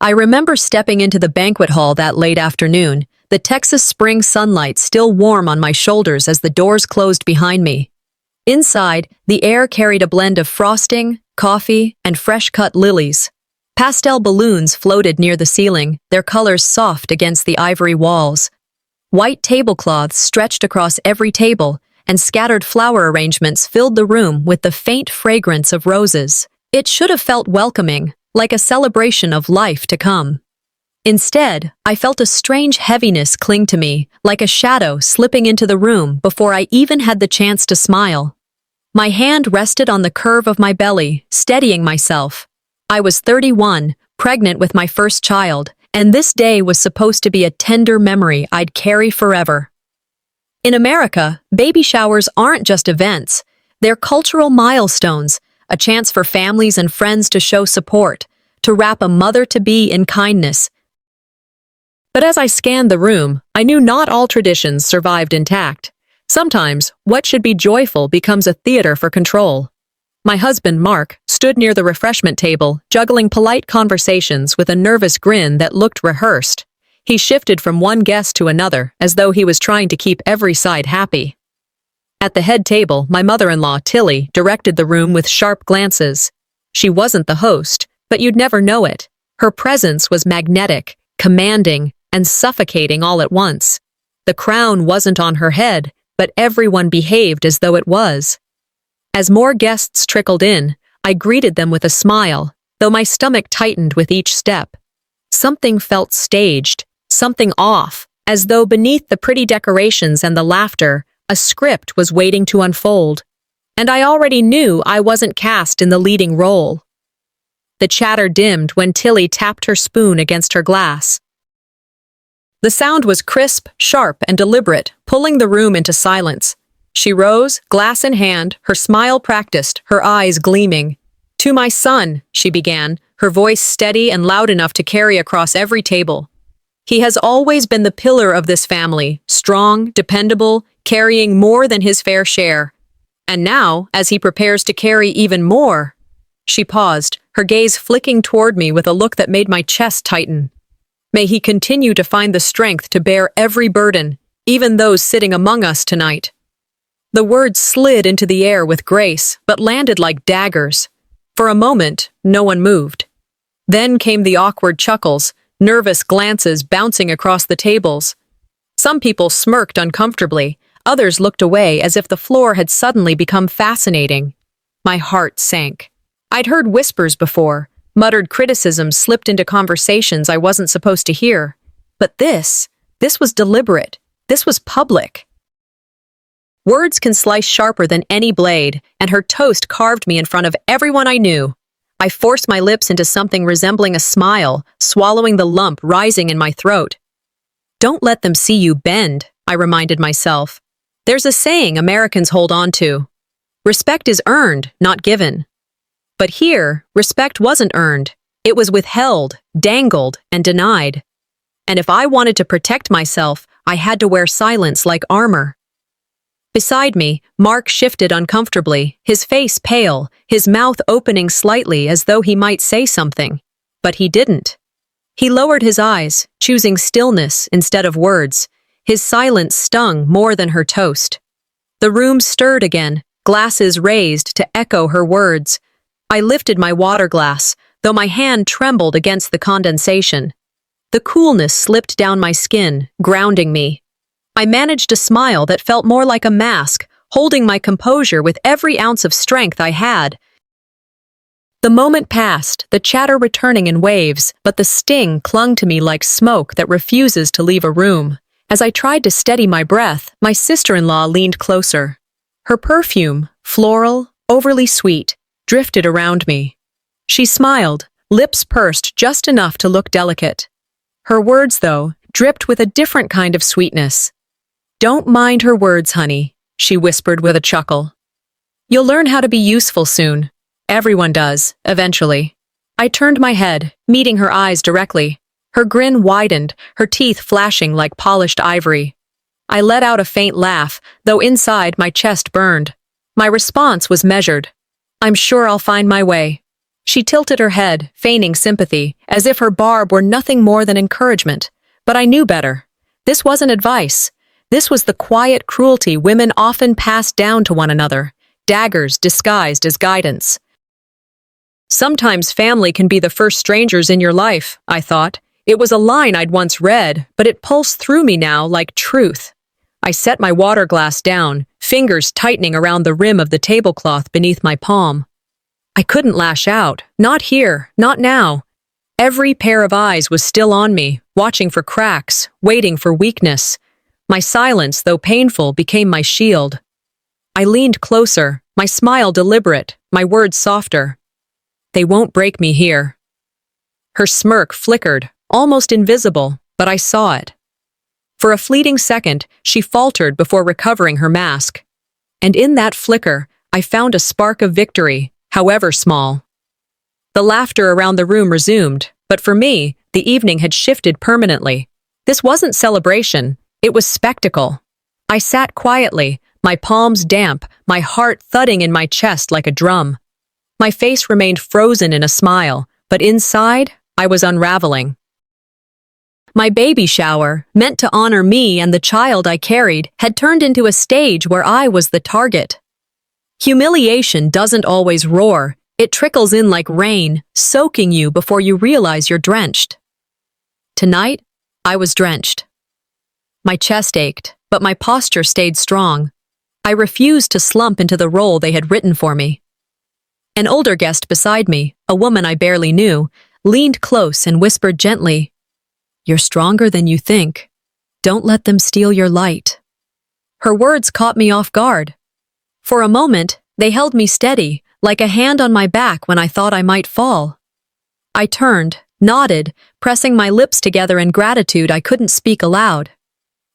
I remember stepping into the banquet hall that late afternoon, the Texas spring sunlight still warm on my shoulders as the doors closed behind me. Inside, the air carried a blend of frosting, coffee, and fresh-cut lilies. Pastel balloons floated near the ceiling, their colors soft against the ivory walls. White tablecloths stretched across every table, and scattered flower arrangements filled the room with the faint fragrance of roses. It should have felt welcoming, like a celebration of life to come. Instead, I felt a strange heaviness cling to me, like a shadow slipping into the room before I even had the chance to smile. My hand rested on the curve of my belly, steadying myself. I was 31, pregnant with my first child, and this day was supposed to be a tender memory I'd carry forever. In America, baby showers aren't just events, they're cultural milestones, a chance for families and friends to show support, to wrap a mother-to-be in kindness. But as I scanned the room, I knew not all traditions survived intact. Sometimes, what should be joyful becomes a theater for control. My husband, Mark, stood near the refreshment table, juggling polite conversations with a nervous grin that looked rehearsed. He shifted from one guest to another, as though he was trying to keep every side happy. At the head table, my mother-in-law, Tilly, directed the room with sharp glances. She wasn't the host, but you'd never know it. Her presence was magnetic, commanding, and suffocating all at once. The crown wasn't on her head, but everyone behaved as though it was. As more guests trickled in, I greeted them with a smile, though my stomach tightened with each step. Something felt staged, something off, as though beneath the pretty decorations and the laughter, a script was waiting to unfold. And I already knew I wasn't cast in the leading role. The chatter dimmed when Tilly tapped her spoon against her glass. The sound was crisp, sharp, and deliberate, pulling the room into silence. She rose, glass in hand, her smile practiced, her eyes gleaming. "To my son," she began, her voice steady and loud enough to carry across every table. "He has always been the pillar of this family, strong, dependable, carrying more than his fair share. And now, as he prepares to carry even more..." She paused, her gaze flicking toward me with a look that made my chest tighten. "May he continue to find the strength to bear every burden, even those sitting among us tonight." The words slid into the air with grace, but landed like daggers. For a moment, no one moved. Then came the awkward chuckles, nervous glances bouncing across the tables. Some people smirked uncomfortably, others looked away as if the floor had suddenly become fascinating. My heart sank. I'd heard whispers before, muttered criticisms slipped into conversations I wasn't supposed to hear. But this was deliberate. This was public. Words can slice sharper than any blade, and her toast carved me in front of everyone I knew. I forced my lips into something resembling a smile, swallowing the lump rising in my throat. "Don't let them see you bend," I reminded myself. There's a saying Americans hold on to. Respect is earned, not given. But here, respect wasn't earned. It was withheld, dangled, and denied. And if I wanted to protect myself, I had to wear silence like armor. Beside me, Mark shifted uncomfortably, his face pale, his mouth opening slightly as though he might say something. But he didn't. He lowered his eyes, choosing stillness instead of words. His silence stung more than her toast. The room stirred again, glasses raised to echo her words. I lifted my water glass, though my hand trembled against the condensation. The coolness slipped down my skin, grounding me. I managed a smile that felt more like a mask, holding my composure with every ounce of strength I had. The moment passed, the chatter returning in waves, but the sting clung to me like smoke that refuses to leave a room. As I tried to steady my breath, my sister-in-law leaned closer. Her perfume, floral, overly sweet, drifted around me. She smiled, lips pursed just enough to look delicate. Her words, though, dripped with a different kind of sweetness. "Don't mind her words, honey," she whispered with a chuckle. "You'll learn how to be useful soon. Everyone does, eventually." I turned my head, meeting her eyes directly. Her grin widened, her teeth flashing like polished ivory. I let out a faint laugh, though inside my chest burned. My response was measured. "I'm sure I'll find my way." She tilted her head, feigning sympathy, as if her barb were nothing more than encouragement. But I knew better. This wasn't advice. This was the quiet cruelty women often pass down to one another, daggers disguised as guidance. Sometimes family can be the first strangers in your life, I thought. It was a line I'd once read, but it pulsed through me now like truth. I set my water glass down, fingers tightening around the rim of the tablecloth beneath my palm. I couldn't lash out. Not here, not now. Every pair of eyes was still on me, watching for cracks, waiting for weakness. My silence, though painful, became my shield. I leaned closer, my smile deliberate, my words softer. They won't break me here. Her smirk flickered, almost invisible, but I saw it. For a fleeting second, she faltered before recovering her mask. And in that flicker, I found a spark of victory, however small. The laughter around the room resumed, but for me, the evening had shifted permanently. This wasn't celebration, it was spectacle. I sat quietly, my palms damp, my heart thudding in my chest like a drum. My face remained frozen in a smile, but inside, I was unraveling. My baby shower, meant to honor me and the child I carried, had turned into a stage where I was the target. Humiliation doesn't always roar. It trickles in like rain, soaking you before you realize you're drenched. Tonight, I was drenched. My chest ached, but my posture stayed strong. I refused to slump into the role they had written for me. An older guest beside me, a woman I barely knew, leaned close and whispered gently, "You're stronger than you think. Don't let them steal your light." Her words caught me off guard. For a moment, they held me steady, like a hand on my back when I thought I might fall. I turned, nodded, pressing my lips together in gratitude I couldn't speak aloud.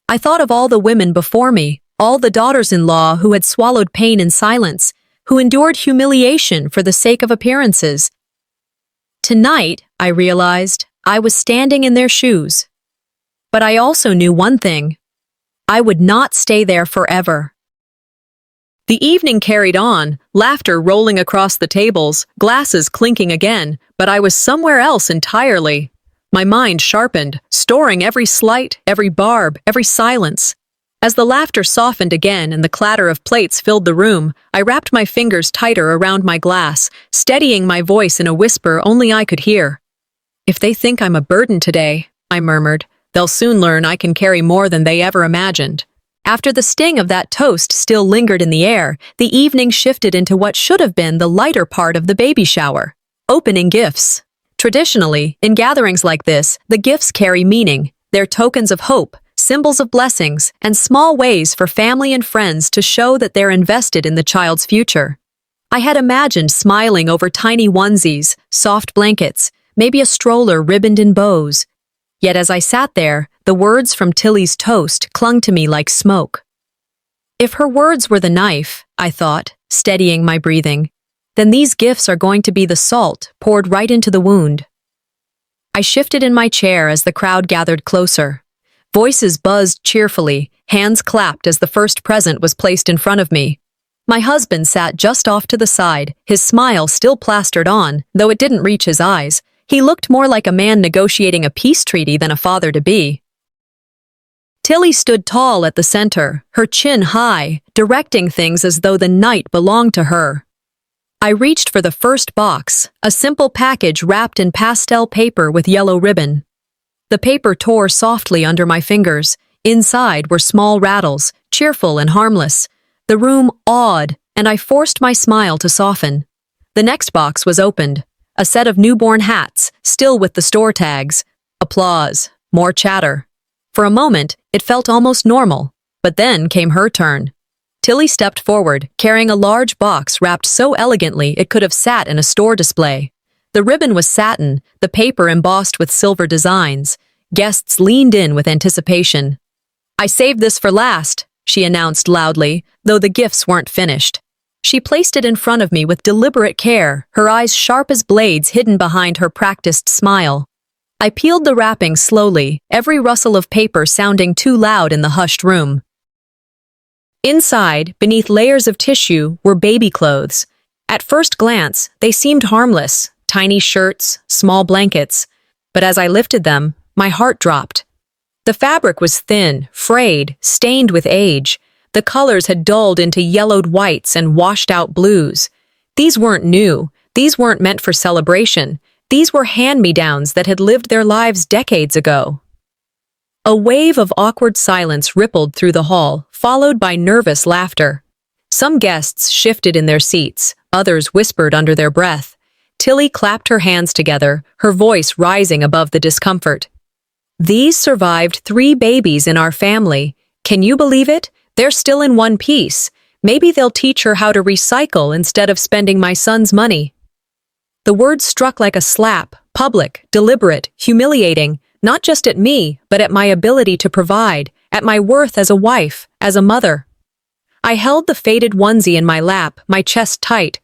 I thought of all the women before me, all the daughters-in-law who had swallowed pain in silence, who endured humiliation for the sake of appearances. Tonight, I realized, I was standing in their shoes. But I also knew one thing. I would not stay there forever. The evening carried on, laughter rolling across the tables, glasses clinking again, but I was somewhere else entirely. My mind sharpened, storing every slight, every barb, every silence. As the laughter softened again and the clatter of plates filled the room, I wrapped my fingers tighter around my glass, steadying my voice in a whisper only I could hear. "If they think I'm a burden today," I murmured, "they'll soon learn I can carry more than they ever imagined." After the sting of that toast still lingered in the air, the evening shifted into what should have been the lighter part of the baby shower, opening gifts. Traditionally, in gatherings like this, the gifts carry meaning. They're tokens of hope, symbols of blessings, and small ways for family and friends to show that they're invested in the child's future. I had imagined smiling over tiny onesies, soft blankets, maybe a stroller ribboned in bows. Yet as I sat there, the words from Tilly's toast clung to me like smoke. If her words were the knife, I thought, steadying my breathing, then these gifts are going to be the salt poured right into the wound. I shifted in my chair as the crowd gathered closer. Voices buzzed cheerfully, hands clapped as the first present was placed in front of me. My husband sat just off to the side, his smile still plastered on, though it didn't reach his eyes. He looked more like a man negotiating a peace treaty than a father-to-be. Tilly stood tall at the center, her chin high, directing things as though the night belonged to her. I reached for the first box, a simple package wrapped in pastel paper with yellow ribbon. The paper tore softly under my fingers. Inside were small rattles, cheerful and harmless. The room awed, and I forced my smile to soften. The next box was opened. A set of newborn hats, still with the store tags. Applause. More chatter. For a moment, it felt almost normal. But then came her turn. Tilly stepped forward, carrying a large box wrapped so elegantly it could have sat in a store display. The ribbon was satin, the paper embossed with silver designs. Guests leaned in with anticipation. "I saved this for last," she announced loudly, though the gifts weren't finished. She placed it in front of me with deliberate care, her eyes sharp as blades hidden behind her practiced smile. I peeled the wrapping slowly, every rustle of paper sounding too loud in the hushed room. Inside, beneath layers of tissue, were baby clothes. At first glance, they seemed harmless. tiny shirts, small blankets. But as I lifted them, my heart dropped. The fabric was thin, frayed, stained with age. The colors had dulled into yellowed whites and washed-out blues. These weren't new. These weren't meant for celebration. These were hand-me-downs that had lived their lives decades ago. A wave of awkward silence rippled through the hall, followed by nervous laughter. Some guests shifted in their seats, others whispered under their breath. Tilly clapped her hands together, her voice rising above the discomfort. "These survived 3 babies in our family. Can you believe it? They're still in one piece. Maybe they'll teach her how to recycle instead of spending my son's money." The words struck like a slap, public, deliberate, humiliating, not just at me, but at my ability to provide, at my worth as a wife, as a mother. I held the faded onesie in my lap, my chest tight.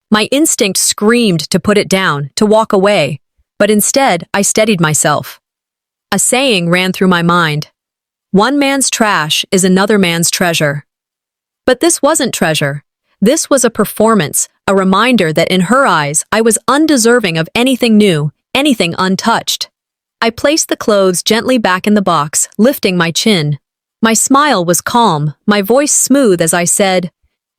My instinct screamed to put it down, to walk away, but instead I steadied myself. A saying ran through my mind. One man's trash is another man's treasure. But this wasn't treasure. This was a performance, a reminder that in her eyes I was undeserving of anything new, anything untouched. I placed the clothes gently back in the box, lifting my chin. My smile was calm, my voice smooth as I said,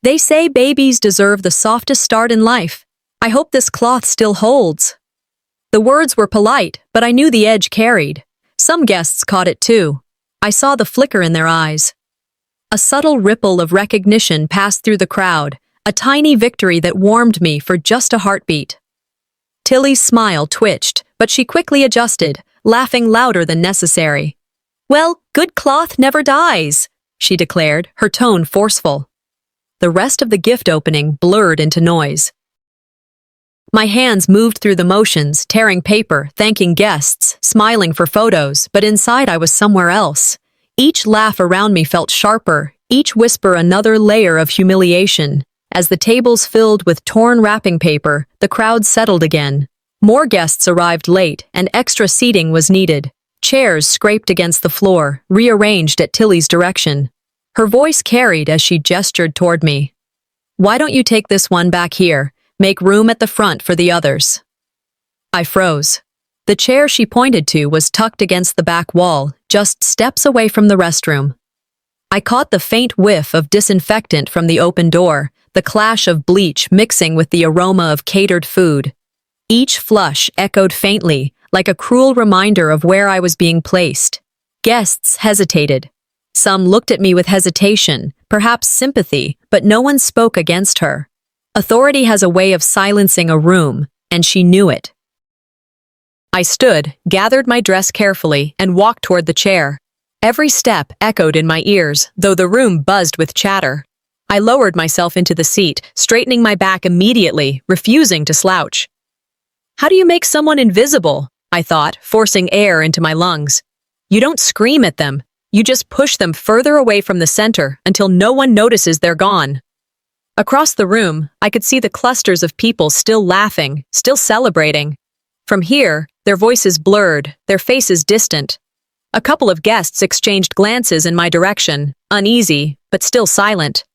"They say babies deserve the softest start in life. I hope this cloth still holds." The words were polite, but I knew the edge carried. Some guests caught it too. I saw the flicker in their eyes. A subtle ripple of recognition passed through the crowd, a tiny victory that warmed me for just a heartbeat. Tilly's smile twitched, but she quickly adjusted, laughing louder than necessary. "Well, good cloth never dies," she declared, her tone forceful. The rest of the gift opening blurred into noise. My hands moved through the motions, tearing paper, thanking guests, smiling for photos, but inside I was somewhere else. Each laugh around me felt sharper, each whisper another layer of humiliation. As the tables filled with torn wrapping paper, the crowd settled again. More guests arrived late, and extra seating was needed. Chairs scraped against the floor, rearranged at Tilly's direction. Her voice carried as she gestured toward me. "Why don't you take this one back here? Make room at the front for the others." I froze. The chair she pointed to was tucked against the back wall, just steps away from the restroom. I caught the faint whiff of disinfectant from the open door, the clash of bleach mixing with the aroma of catered food. Each flush echoed faintly, like a cruel reminder of where I was being placed. Guests hesitated. Some looked at me with hesitation, perhaps sympathy, but no one spoke against her. Authority has a way of silencing a room, and she knew it. I stood, gathered my dress carefully, and walked toward the chair. Every step echoed in my ears, though the room buzzed with chatter. I lowered myself into the seat, straightening my back immediately, refusing to slouch. "How do you make someone invisible?" I thought, forcing air into my lungs. "You don't scream at them. You just push them further away from the center until no one notices they're gone." Across the room, I could see the clusters of people still laughing, still celebrating. From here, their voices blurred, their faces distant. A couple of guests exchanged glances in my direction, uneasy, but still silent.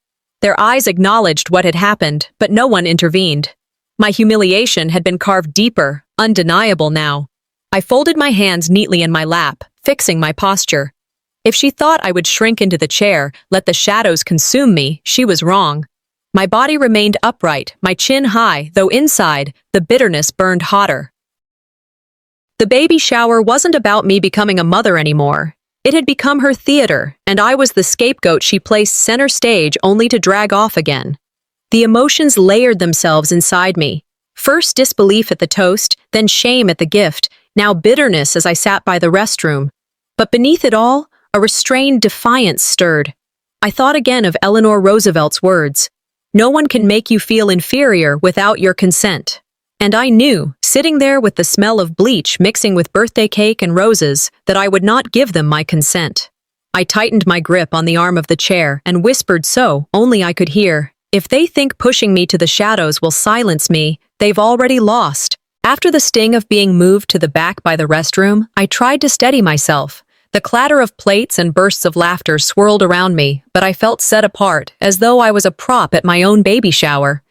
Their eyes acknowledged what had happened, but no one intervened. My humiliation had been carved deeper, undeniable now. I folded my hands neatly in my lap, fixing my posture. If she thought I would shrink into the chair, let the shadows consume me, she was wrong. My body remained upright, my chin high, though inside, the bitterness burned hotter. The baby shower wasn't about me becoming a mother anymore. It had become her theater, and I was the scapegoat she placed center stage only to drag off again. The emotions layered themselves inside me. First disbelief at the toast, then shame at the gift, now bitterness as I sat by the restroom. But beneath it all, a restrained defiance stirred. I thought again of Eleanor Roosevelt's words, "No one can make you feel inferior without your consent." And I knew, sitting there with the smell of bleach mixing with birthday cake and roses, that I would not give them my consent. I tightened my grip on the arm of the chair and whispered so only I could hear, "If they think pushing me to the shadows will silence me, they've already lost." After the sting of being moved to the back by the restroom, I tried to steady myself. The clatter of plates and bursts of laughter swirled around me, but I felt set apart, as though I was a prop at my own baby shower.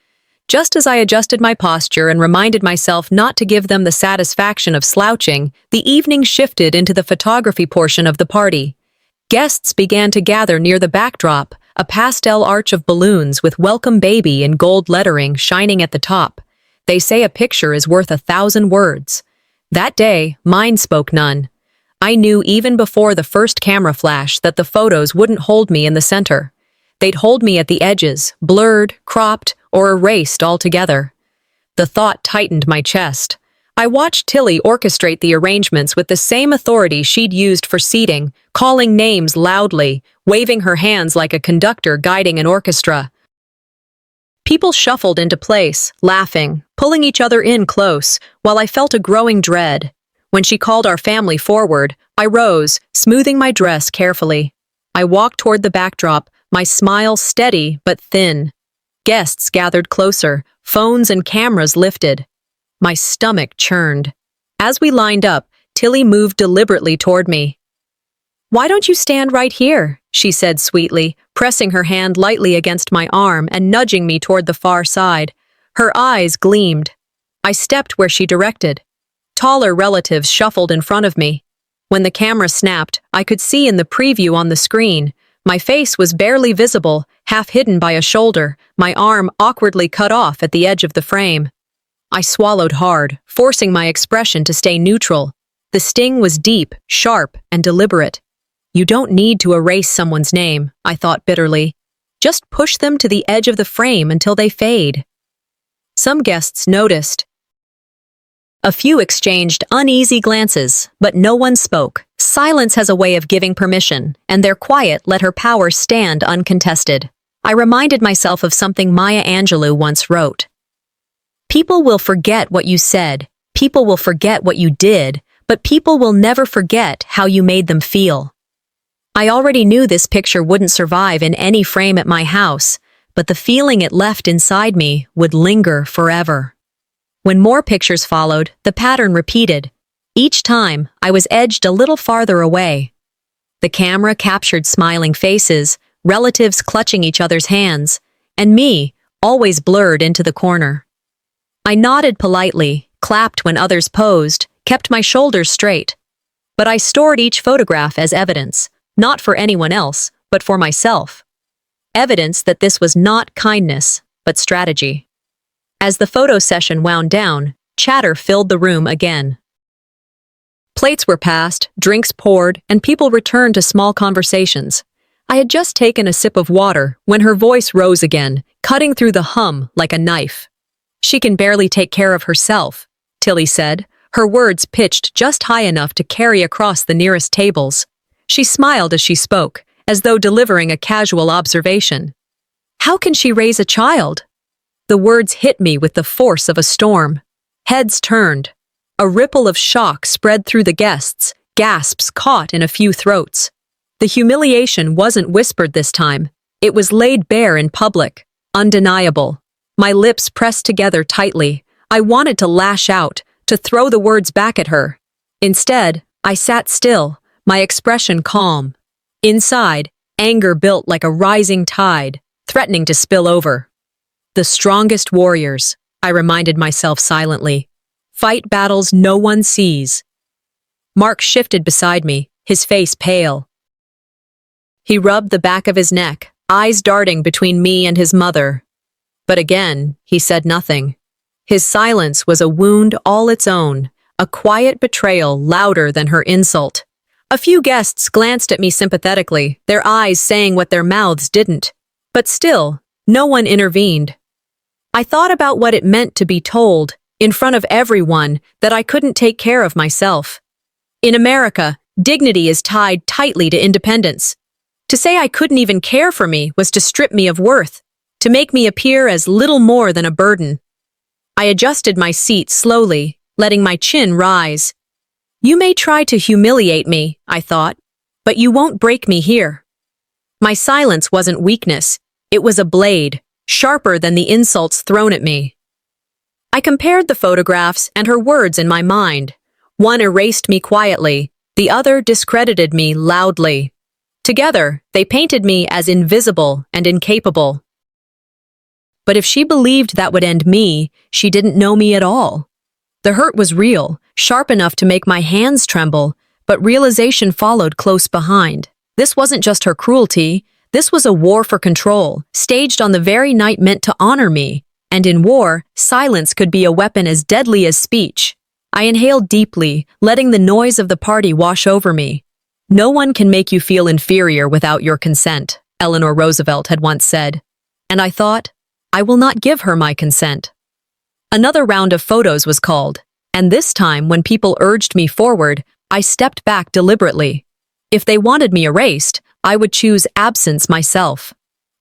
Just as I adjusted my posture and reminded myself not to give them the satisfaction of slouching, the evening shifted into the photography portion of the party. Guests began to gather near the backdrop, a pastel arch of balloons with "Welcome Baby" in gold lettering shining at the top. They say a picture is worth 1,000 words. That day, mine spoke none. I knew even before the first camera flash that the photos wouldn't hold me in the center. They'd hold me at the edges, blurred, cropped, or erased altogether. The thought tightened my chest. I watched Tilly orchestrate the arrangements with the same authority she'd used for seating, calling names loudly, waving her hands like a conductor guiding an orchestra. People shuffled into place, laughing, pulling each other in close, while I felt a growing dread. When she called our family forward, I rose, smoothing my dress carefully. I walked toward the backdrop, my smile steady but thin. Guests gathered closer, phones and cameras lifted. My stomach churned. As we lined up, Tilly moved deliberately toward me. "Why don't you stand right here?" she said sweetly, pressing her hand lightly against my arm and nudging me toward the far side. Her eyes gleamed. I stepped where she directed. Taller relatives shuffled in front of me. When the camera snapped, I could see in the preview on the screen. My face was barely visible, half hidden by a shoulder, my arm awkwardly cut off at the edge of the frame. I swallowed hard, forcing my expression to stay neutral. The sting was deep, sharp, and deliberate. You don't need to erase someone's name, I thought bitterly. Just push them to the edge of the frame until they fade. Some guests noticed. A few exchanged uneasy glances, but no one spoke. Silence has a way of giving permission, and their quiet let her power stand uncontested. I reminded myself of something Maya Angelou once wrote. People will forget what you said, people will forget what you did, but people will never forget how you made them feel. I already knew this picture wouldn't survive in any frame at my house, but the feeling it left inside me would linger forever. When more pictures followed, the pattern repeated. Each time, I was edged a little farther away. The camera captured smiling faces, relatives clutching each other's hands, and me, always blurred into the corner. I nodded politely, clapped when others posed, kept my shoulders straight. But I stored each photograph as evidence, not for anyone else, but for myself. Evidence that this was not kindness, but strategy. As the photo session wound down, chatter filled the room again. Plates were passed, drinks poured, and people returned to small conversations. I had just taken a sip of water when her voice rose again, cutting through the hum like a knife. "She can barely take care of herself," Tilly said, her words pitched just high enough to carry across the nearest tables. She smiled as she spoke, as though delivering a casual observation. "How can she raise a child?" The words hit me with the force of a storm. Heads turned. A ripple of shock spread through the guests, gasps caught in a few throats. The humiliation wasn't whispered this time. It was laid bare in public, undeniable. My lips pressed together tightly. I wanted to lash out, to throw the words back at her. Instead, I sat still, my expression calm. Inside, anger built like a rising tide, threatening to spill over. The strongest warriors, I reminded myself silently, fight battles no one sees. Mark shifted beside me, his face pale. He rubbed the back of his neck, eyes darting between me and his mother. But again, he said nothing. His silence was a wound all its own, a quiet betrayal louder than her insult. A few guests glanced at me sympathetically, their eyes saying what their mouths didn't. But still, no one intervened. I thought about what it meant to be told, in front of everyone, that I couldn't take care of myself. In America, dignity is tied tightly to independence. To say I couldn't even care for me was to strip me of worth, to make me appear as little more than a burden. I adjusted my seat slowly, letting my chin rise. You may try to humiliate me, I thought, but you won't break me here. My silence wasn't weakness, it was a blade, sharper than the insults thrown at me. I compared the photographs and her words in my mind. One erased me quietly, the other discredited me loudly. Together, they painted me as invisible and incapable. But if she believed that would end me, she didn't know me at all. The hurt was real, sharp enough to make my hands tremble, but realization followed close behind. This wasn't just her cruelty. This was a war for control, staged on the very night meant to honor me. And in war, silence could be a weapon as deadly as speech. I inhaled deeply, letting the noise of the party wash over me. "No one can make you feel inferior without your consent," Eleanor Roosevelt had once said. And I thought, I will not give her my consent. Another round of photos was called, and this time when people urged me forward, I stepped back deliberately. If they wanted me erased, I would choose absence myself.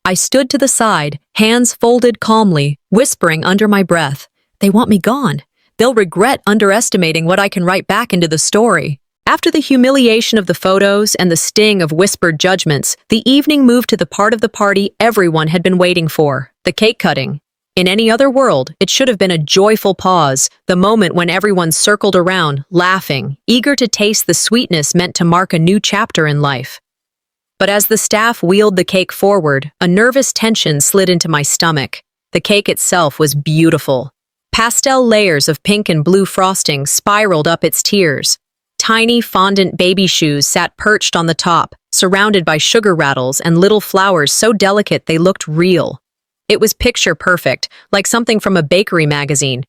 I stood to the side, hands folded calmly, whispering under my breath, "They want me gone. They'll regret underestimating what I can write back into the story." After the humiliation of the photos and the sting of whispered judgments, the evening moved to the part of the party everyone had been waiting for, the cake cutting. In any other world, it should have been a joyful pause, the moment when everyone circled around, laughing, eager to taste the sweetness meant to mark a new chapter in life. But as the staff wheeled the cake forward, a nervous tension slid into my stomach. The cake itself was beautiful. Pastel layers of pink and blue frosting spiraled up its tiers. Tiny fondant baby shoes sat perched on the top, surrounded by sugar rattles and little flowers so delicate they looked real. It was picture perfect, like something from a bakery magazine.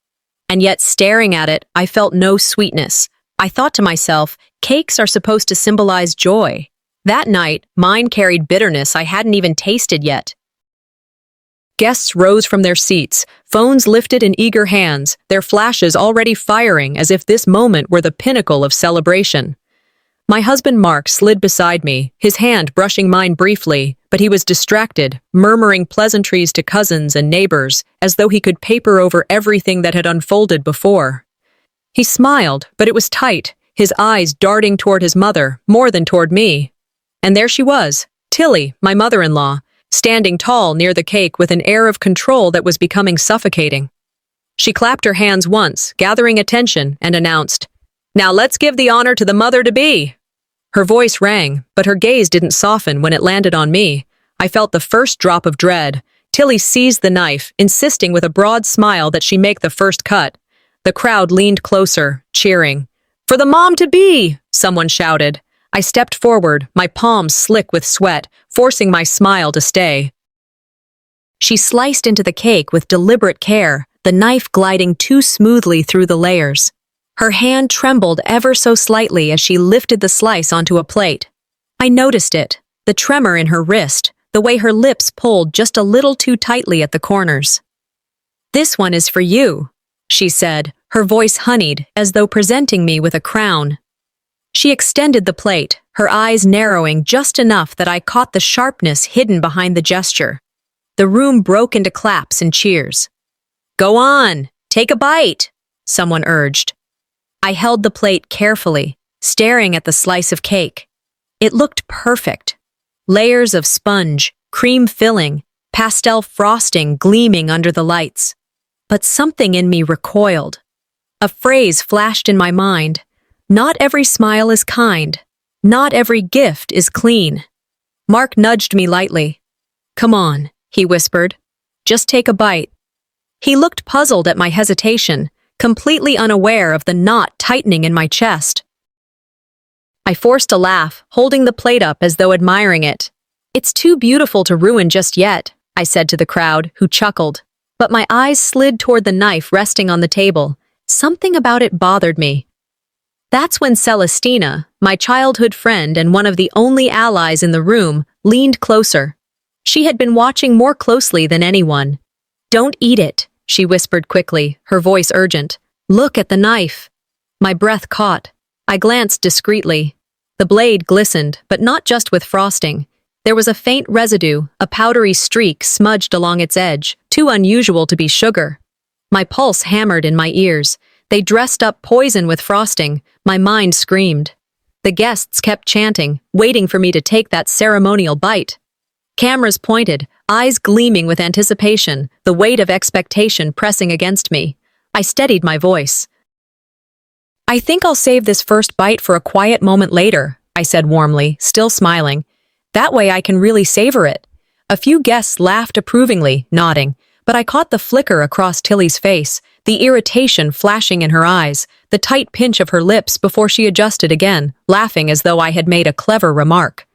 And yet, staring at it, I felt no sweetness. I thought to myself, cakes are supposed to symbolize joy. That night, mine carried bitterness I hadn't even tasted yet. Guests rose from their seats, phones lifted in eager hands, their flashes already firing as if this moment were the pinnacle of celebration. My husband Mark slid beside me, his hand brushing mine briefly, but he was distracted, murmuring pleasantries to cousins and neighbors, as though he could paper over everything that had unfolded before. He smiled, but it was tight, his eyes darting toward his mother, more than toward me. And there she was, Tilly, my mother-in-law, standing tall near the cake with an air of control that was becoming suffocating. She clapped her hands once, gathering attention, and announced, "Now let's give the honor to the mother-to-be." Her voice rang, but her gaze didn't soften when it landed on me. I felt the first drop of dread. Tilly seized the knife, insisting with a broad smile that she make the first cut. The crowd leaned closer, cheering. "For the mom-to-be!" someone shouted. I stepped forward, my palms slick with sweat, forcing my smile to stay. She sliced into the cake with deliberate care, the knife gliding too smoothly through the layers. Her hand trembled ever so slightly as she lifted the slice onto a plate. I noticed it, the tremor in her wrist, the way her lips pulled just a little too tightly at the corners. "This one is for you," she said, her voice honeyed, as though presenting me with a crown. She extended the plate, her eyes narrowing just enough that I caught the sharpness hidden behind the gesture. The room broke into claps and cheers. "Go on, take a bite," someone urged. I held the plate carefully, staring at the slice of cake. It looked perfect. Layers of sponge, cream filling, pastel frosting gleaming under the lights. But something in me recoiled. A phrase flashed in my mind. Not every smile is kind. Not every gift is clean. Mark nudged me lightly. "Come on," he whispered. "Just take a bite." He looked puzzled at my hesitation, completely unaware of the knot tightening in my chest. I forced a laugh, holding the plate up as though admiring it. "It's too beautiful to ruin just yet," I said to the crowd, who chuckled. But my eyes slid toward the knife resting on the table. Something about it bothered me. That's when Celestina, my childhood friend and one of the only allies in the room, leaned closer. She had been watching more closely than anyone. "Don't eat it," she whispered quickly, her voice urgent. "Look at the knife." My breath caught. I glanced discreetly. The blade glistened, but not just with frosting. There was a faint residue, a powdery streak smudged along its edge, too unusual to be sugar. My pulse hammered in my ears. They dressed up poison with frosting. My mind screamed. The guests kept chanting, waiting for me to take that ceremonial bite. Cameras pointed, eyes gleaming with anticipation, the weight of expectation pressing against me. I steadied my voice. "I think I'll save this first bite for a quiet moment later," I said warmly, still smiling. "That way I can really savor it." A few guests laughed approvingly, nodding, but I caught the flicker across Tilly's face, the irritation flashing in her eyes, the tight pinch of her lips before she adjusted again, laughing as though I had made a clever remark.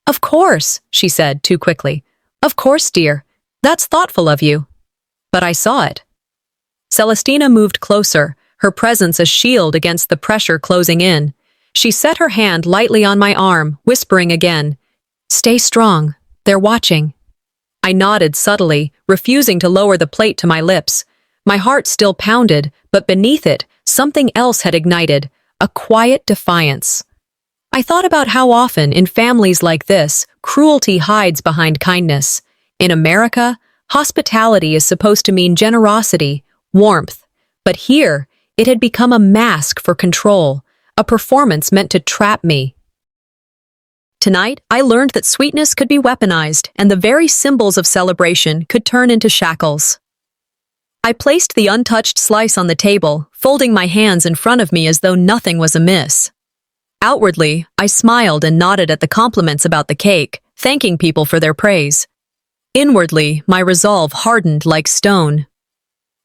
"Of course," she said too quickly. "Of course, dear. That's thoughtful of you." But I saw it. Celestina moved closer, her presence a shield against the pressure closing in. She set her hand lightly on my arm, whispering again, "Stay strong. They're watching." I nodded subtly, refusing to lower the plate to my lips. My heart still pounded, but beneath it, something else had ignited, a quiet defiance. I thought about how often, in families like this, cruelty hides behind kindness. In America, hospitality is supposed to mean generosity, warmth. But here, it had become a mask for control, a performance meant to trap me. Tonight, I learned that sweetness could be weaponized, and the very symbols of celebration could turn into shackles. I placed the untouched slice on the table, folding my hands in front of me as though nothing was amiss. Outwardly, I smiled and nodded at the compliments about the cake, thanking people for their praise. Inwardly, my resolve hardened like stone.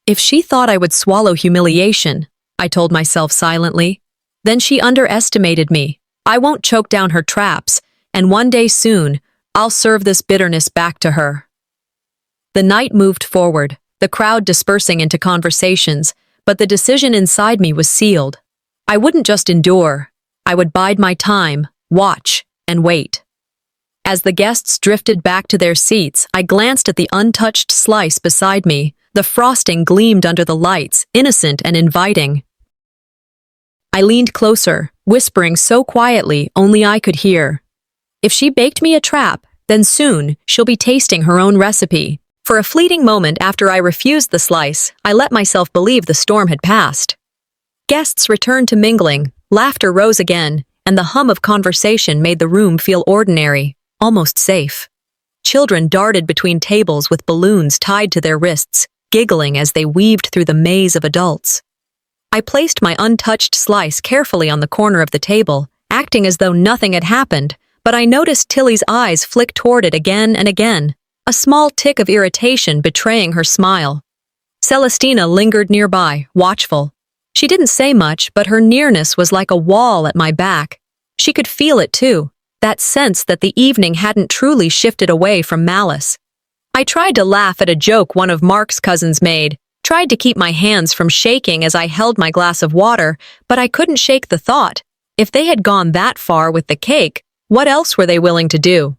If she thought I would swallow humiliation, I told myself silently, then she underestimated me. I won't choke down her traps, and one day soon, I'll serve this bitterness back to her. The night moved forward, the crowd dispersing into conversations, but the decision inside me was sealed. I wouldn't just endure. I would bide my time, watch, and wait. As the guests drifted back to their seats, I glanced at the untouched slice beside me. The frosting gleamed under the lights, innocent and inviting. I leaned closer, whispering so quietly only I could hear. If she baked me a trap, then soon she'll be tasting her own recipe. For a fleeting moment after I refused the slice, I let myself believe the storm had passed. Guests returned to mingling, laughter rose again, and the hum of conversation made the room feel ordinary, almost safe. Children darted between tables with balloons tied to their wrists, giggling as they weaved through the maze of adults. I placed my untouched slice carefully on the corner of the table, acting as though nothing had happened, but I noticed Tilly's eyes flick toward it again and again, a small tick of irritation betraying her smile. Celestina lingered nearby, watchful. She didn't say much, but her nearness was like a wall at my back. She could feel it too, that sense that the evening hadn't truly shifted away from malice. I tried to laugh at a joke one of Mark's cousins made, tried to keep my hands from shaking as I held my glass of water, but I couldn't shake the thought. If they had gone that far with the cake, what else were they willing to do?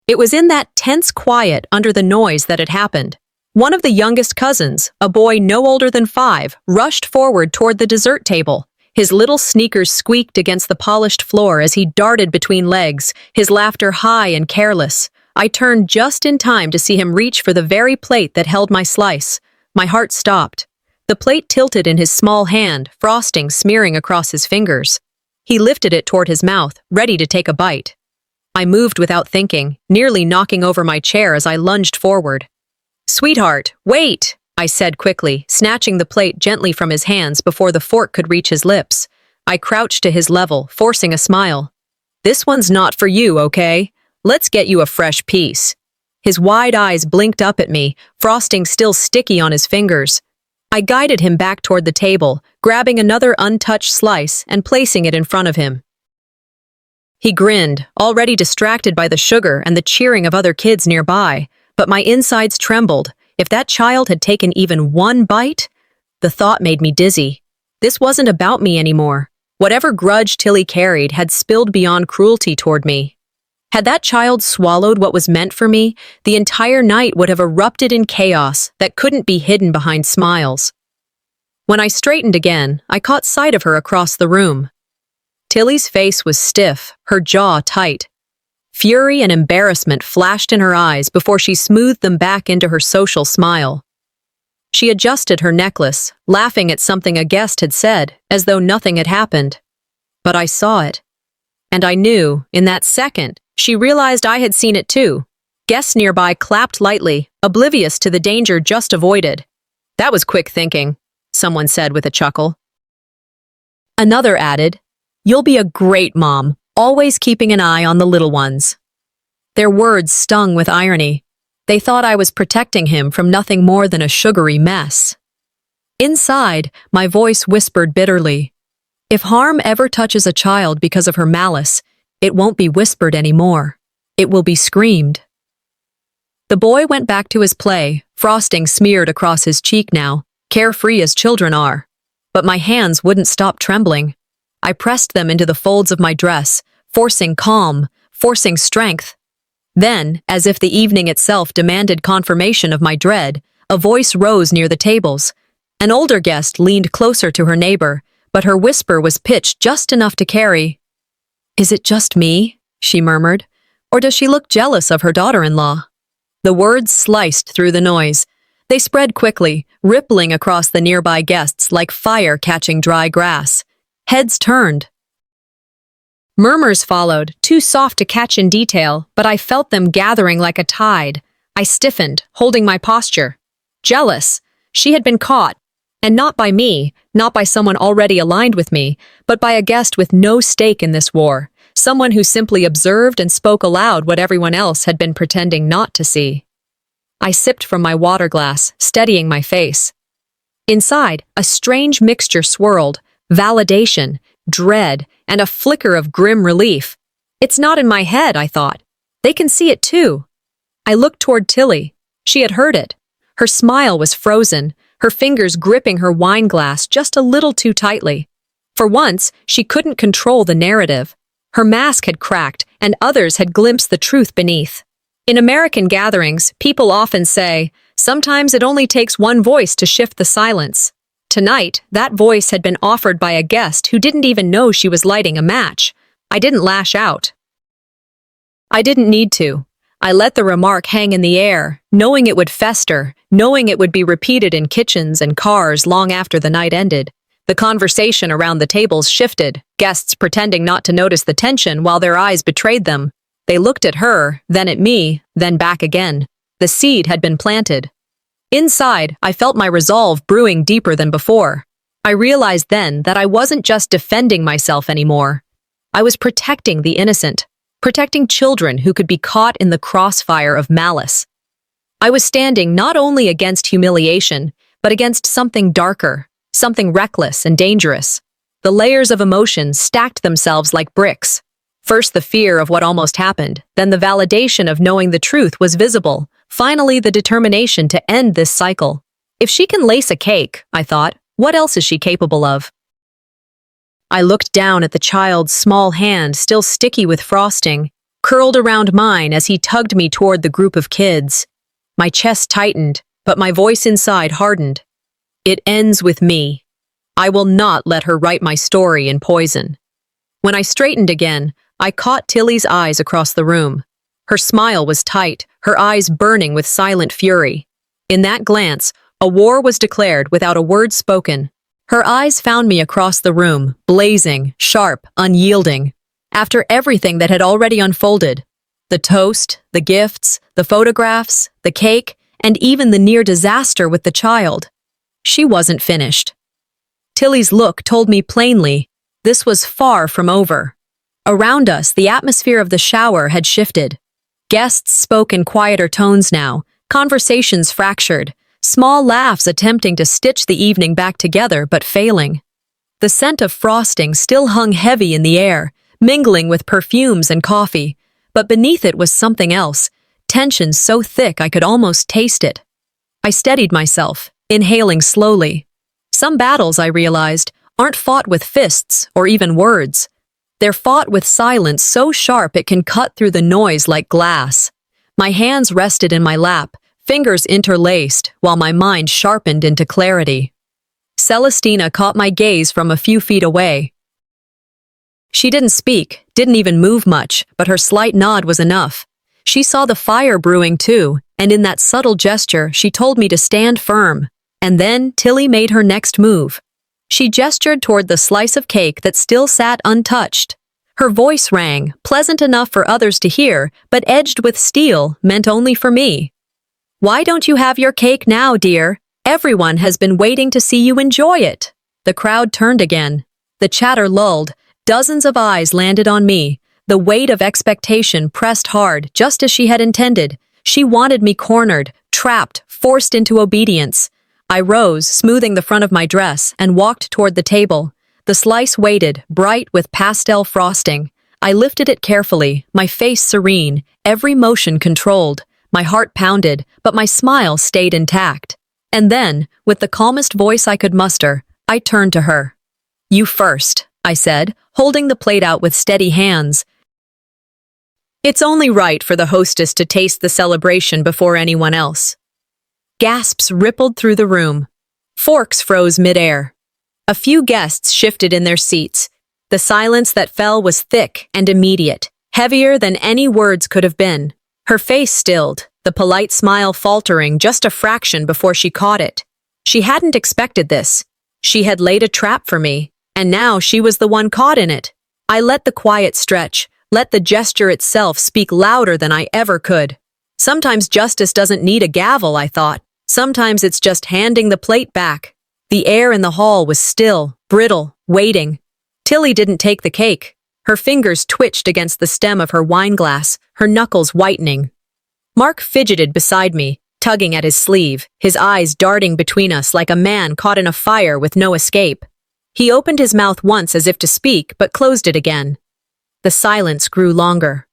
It was in that tense quiet under the noise that it happened. One of the youngest cousins, a boy no older than 5, rushed forward toward the dessert table. His little sneakers squeaked against the polished floor as he darted between legs, his laughter high and careless. I turned just in time to see him reach for the very plate that held my slice. My heart stopped. The plate tilted in his small hand, frosting smearing across his fingers. He lifted it toward his mouth, ready to take a bite. I moved without thinking, nearly knocking over my chair as I lunged forward. "Sweetheart, wait!" I said quickly, snatching the plate gently from his hands before the fork could reach his lips. I crouched to his level, forcing a smile. "This one's not for you, okay? Let's get you a fresh piece." His wide eyes blinked up at me, frosting still sticky on his fingers. I guided him back toward the table, grabbing another untouched slice and placing it in front of him. He grinned, already distracted by the sugar and the cheering of other kids nearby, but my insides trembled. If that child had taken even one bite, the thought made me dizzy. This wasn't about me anymore. Whatever grudge Tilly carried had spilled beyond cruelty toward me. Had that child swallowed what was meant for me, the entire night would have erupted in chaos that couldn't be hidden behind smiles. When I straightened again, I caught sight of her across the room. Tilly's face was stiff, her jaw tight. Fury and embarrassment flashed in her eyes before she smoothed them back into her social smile. She adjusted her necklace, laughing at something a guest had said, as though nothing had happened. But I saw it. And I knew, in that second, she realized I had seen it too. Guests nearby clapped lightly, oblivious to the danger just avoided. "That was quick thinking," someone said with a chuckle. Another added, "You'll be a great mom, always keeping an eye on the little ones." Their words stung with irony. They thought I was protecting him from nothing more than a sugary mess. Inside, my voice whispered bitterly, "If harm ever touches a child because of her malice, it won't be whispered anymore. It will be screamed." The boy went back to his play, frosting smeared across his cheek now, carefree as children are. But my hands wouldn't stop trembling. I pressed them into the folds of my dress, forcing calm, forcing strength. Then, as if the evening itself demanded confirmation of my dread, a voice rose near the tables. An older guest leaned closer to her neighbor, but her whisper was pitched just enough to carry. "Is it just me?" she murmured. "Or does she look jealous of her daughter-in-law?" The words sliced through the noise. They spread quickly, rippling across the nearby guests like fire catching dry grass. Heads turned. Murmurs followed, too soft to catch in detail, but I felt them gathering like a tide. I stiffened, holding my posture. Jealous. She had been caught. And not by me, not by someone already aligned with me, but by a guest with no stake in this war. Someone who simply observed and spoke aloud what everyone else had been pretending not to see. I sipped from my water glass, steadying my face. Inside, a strange mixture swirled, validation, dread, and a flicker of grim relief. It's not in my head, I thought. They can see it too. I looked toward Tilly. She had heard it. Her smile was frozen, her fingers gripping her wine glass just a little too tightly. For once, she couldn't control the narrative. Her mask had cracked, and others had glimpsed the truth beneath. In American gatherings, people often say, sometimes it only takes one voice to shift the silence. Tonight, that voice had been offered by a guest who didn't even know she was lighting a match. I didn't lash out. I didn't need to. I let the remark hang in the air, knowing it would fester, knowing it would be repeated in kitchens and cars long after the night ended. The conversation around the tables shifted, guests pretending not to notice the tension while their eyes betrayed them. They looked at her, then at me, then back again. The seed had been planted. Inside, I felt my resolve brewing deeper than before. I realized then that I wasn't just defending myself anymore. I was protecting the innocent, protecting children who could be caught in the crossfire of malice. I was standing not only against humiliation, but against something darker, something reckless and dangerous. The layers of emotion stacked themselves like bricks. First the fear of what almost happened, then the validation of knowing the truth was visible, finally the determination to end this cycle. If she can lace a cake, I thought, what else is she capable of? I looked down at the child's small hand still sticky with frosting, curled around mine as he tugged me toward the group of kids. My chest tightened, but my voice inside hardened. It ends with me. I will not let her write my story in poison. When I straightened again, I caught Tilly's eyes across the room. Her smile was tight, her eyes burning with silent fury. In that glance, a war was declared without a word spoken. Her eyes found me across the room, blazing, sharp, unyielding. After everything that had already unfolded, the toast, the gifts, the photographs, the cake, and even the near disaster with the child, she wasn't finished. Tilly's look told me plainly, this was far from over. Around us, the atmosphere of the shower had shifted. Guests spoke in quieter tones now, conversations fractured, small laughs attempting to stitch the evening back together but failing. The scent of frosting still hung heavy in the air, mingling with perfumes and coffee, but beneath it was something else, tension so thick I could almost taste it. I steadied myself, inhaling slowly. Some battles, I realized, aren't fought with fists or even words. They're fought with silence so sharp it can cut through the noise like glass. My hands rested in my lap, fingers interlaced, while my mind sharpened into clarity. Celestina caught my gaze from a few feet away. She didn't speak, didn't even move much, but her slight nod was enough. She saw the fire brewing too, and in that subtle gesture, she told me to stand firm. And then Tilly made her next move. She gestured toward the slice of cake that still sat untouched. Her voice rang, pleasant enough for others to hear, but edged with steel, meant only for me. "Why don't you have your cake now, dear? Everyone has been waiting to see you enjoy it." The crowd turned again. The chatter lulled. Dozens of eyes landed on me. The weight of expectation pressed hard, just as she had intended. She wanted me cornered, trapped, forced into obedience. I rose, smoothing the front of my dress, and walked toward the table. The slice waited, bright with pastel frosting. I lifted it carefully, my face serene, every motion controlled. My heart pounded, but my smile stayed intact. And then, with the calmest voice I could muster, I turned to her. "You first," I said, holding the plate out with steady hands. "It's only right for the hostess to taste the celebration before anyone else." Gasps rippled through the room. Forks froze midair. A few guests shifted in their seats. The silence that fell was thick and immediate, heavier than any words could have been. Her face stilled, the polite smile faltering just a fraction before she caught it. She hadn't expected this. She had laid a trap for me, and now she was the one caught in it. I let the quiet stretch, let the gesture itself speak louder than I ever could. Sometimes justice doesn't need a gavel, I thought. Sometimes it's just handing the plate back. The air in the hall was still, brittle, waiting. Tilly didn't take the cake. Her fingers twitched against the stem of her wine glass, her knuckles whitening. Mark fidgeted beside me, tugging at his sleeve, his eyes darting between us like a man caught in a fire with no escape. He opened his mouth once as if to speak, but closed it again. The silence grew longer.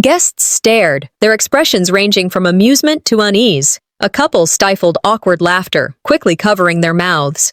Guests stared, their expressions ranging from amusement to unease. A couple stifled awkward laughter, quickly covering their mouths.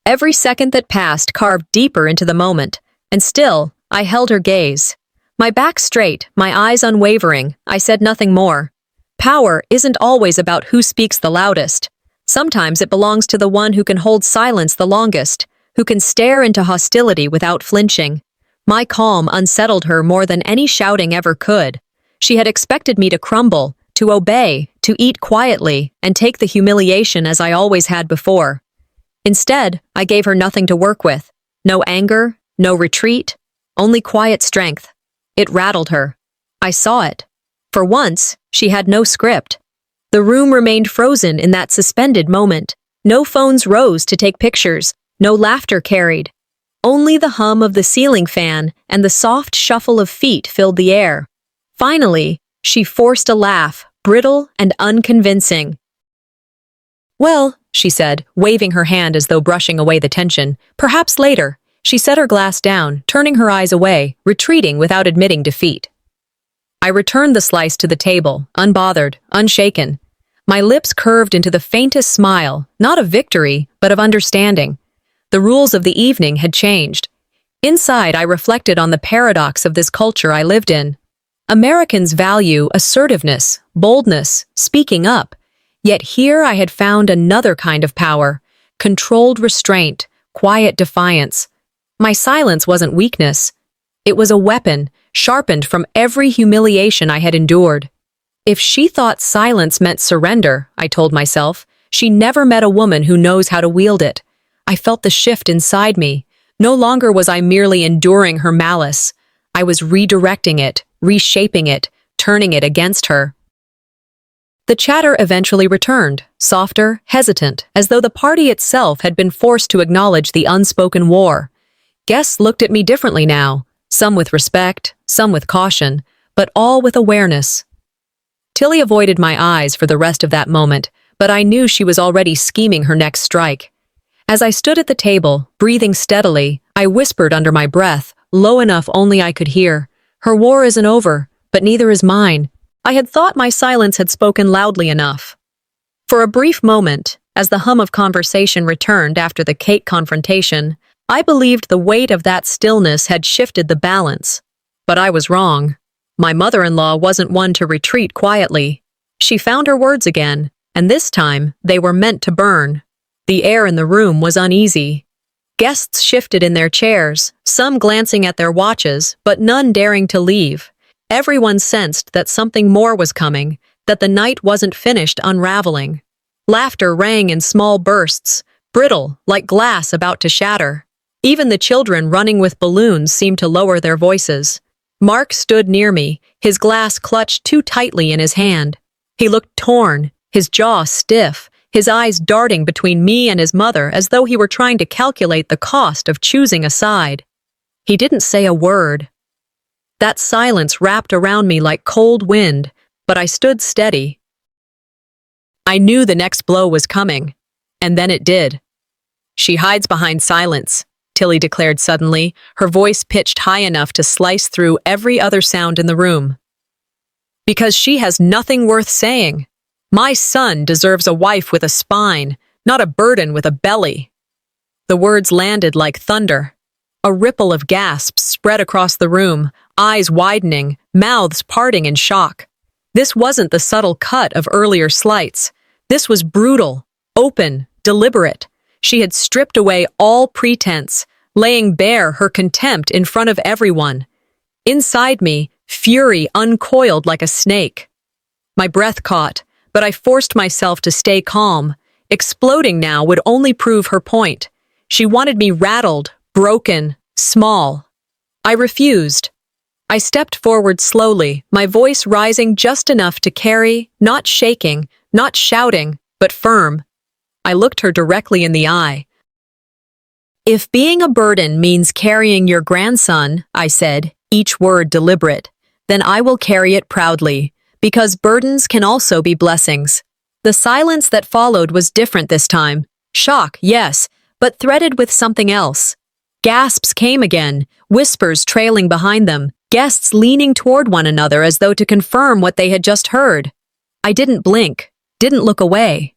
Every second that passed carved deeper into the moment, and still, I held her gaze. My back straight, my eyes unwavering, I said nothing more. Power isn't always about who speaks the loudest. Sometimes it belongs to the one who can hold silence the longest, who can stare into hostility without flinching. My calm unsettled her more than any shouting ever could. She had expected me to crumble, to obey, to eat quietly, and take the humiliation as I always had before. Instead, I gave her nothing to work with. No anger, no retreat, only quiet strength. It rattled her. I saw it. For once, she had no script. The room remained frozen in that suspended moment. No phones rose to take pictures, no laughter carried. Only the hum of the ceiling fan and the soft shuffle of feet filled the air. Finally, she forced a laugh, brittle and unconvincing. "Well," she said, waving her hand as though brushing away the tension, "perhaps later." She set her glass down, turning her eyes away, retreating without admitting defeat. I returned the slice to the table, unbothered, unshaken. My lips curved into the faintest smile, not of victory, but of understanding. The rules of the evening had changed. Inside, I reflected on the paradox of this culture I lived in. Americans value assertiveness, boldness, speaking up. Yet here I had found another kind of power, controlled restraint, quiet defiance. My silence wasn't weakness. It was a weapon, sharpened from every humiliation I had endured. If she thought silence meant surrender, I told myself, she never met a woman who knows how to wield it. I felt the shift inside me. No longer was I merely enduring her malice. I was redirecting it, reshaping it, turning it against her. The chatter eventually returned, softer, hesitant, as though the party itself had been forced to acknowledge the unspoken war. Guests looked at me differently now, some with respect, some with caution, but all with awareness. Tilly avoided my eyes for the rest of that moment, but I knew she was already scheming her next strike. As I stood at the table, breathing steadily, I whispered under my breath, low enough only I could hear, "Her war isn't over, but neither is mine." I had thought my silence had spoken loudly enough. For a brief moment, as the hum of conversation returned after the cake confrontation, I believed the weight of that stillness had shifted the balance. But I was wrong. My mother-in-law wasn't one to retreat quietly. She found her words again, and this time they were meant to burn. The air in the room was uneasy. Guests shifted in their chairs, some glancing at their watches, but none daring to leave. Everyone sensed that something more was coming, that the night wasn't finished unraveling. Laughter rang in small bursts, brittle, like glass about to shatter. Even the children running with balloons seemed to lower their voices. Mark stood near me, his glass clutched too tightly in his hand. He looked torn, his jaw stiff, his eyes darting between me and his mother as though he were trying to calculate the cost of choosing a side. He didn't say a word. That silence wrapped around me like cold wind, but I stood steady. I knew the next blow was coming, and then it did. She hides behind silence, Tilly declared suddenly, her voice pitched high enough to slice through every other sound in the room. Because she has nothing worth saying. My son deserves a wife with a spine, not a burden with a belly. The words landed like thunder. A ripple of gasps spread across the room, eyes widening, mouths parting in shock. This wasn't the subtle cut of earlier slights. This was brutal, open, deliberate. She had stripped away all pretense, laying bare her contempt in front of everyone. Inside me, fury uncoiled like a snake. My breath caught, but I forced myself to stay calm. Exploding now would only prove her point. She wanted me rattled, broken, small. I refused. I stepped forward slowly, my voice rising just enough to carry, not shaking, not shouting, but firm. I looked her directly in the eye. If being a burden means carrying your grandson, I said, each word deliberate, then I will carry it proudly, because burdens can also be blessings. The silence that followed was different this time. Shock, yes, but threaded with something else. Gasps came again, whispers trailing behind them, guests leaning toward one another as though to confirm what they had just heard. I didn't blink, didn't look away.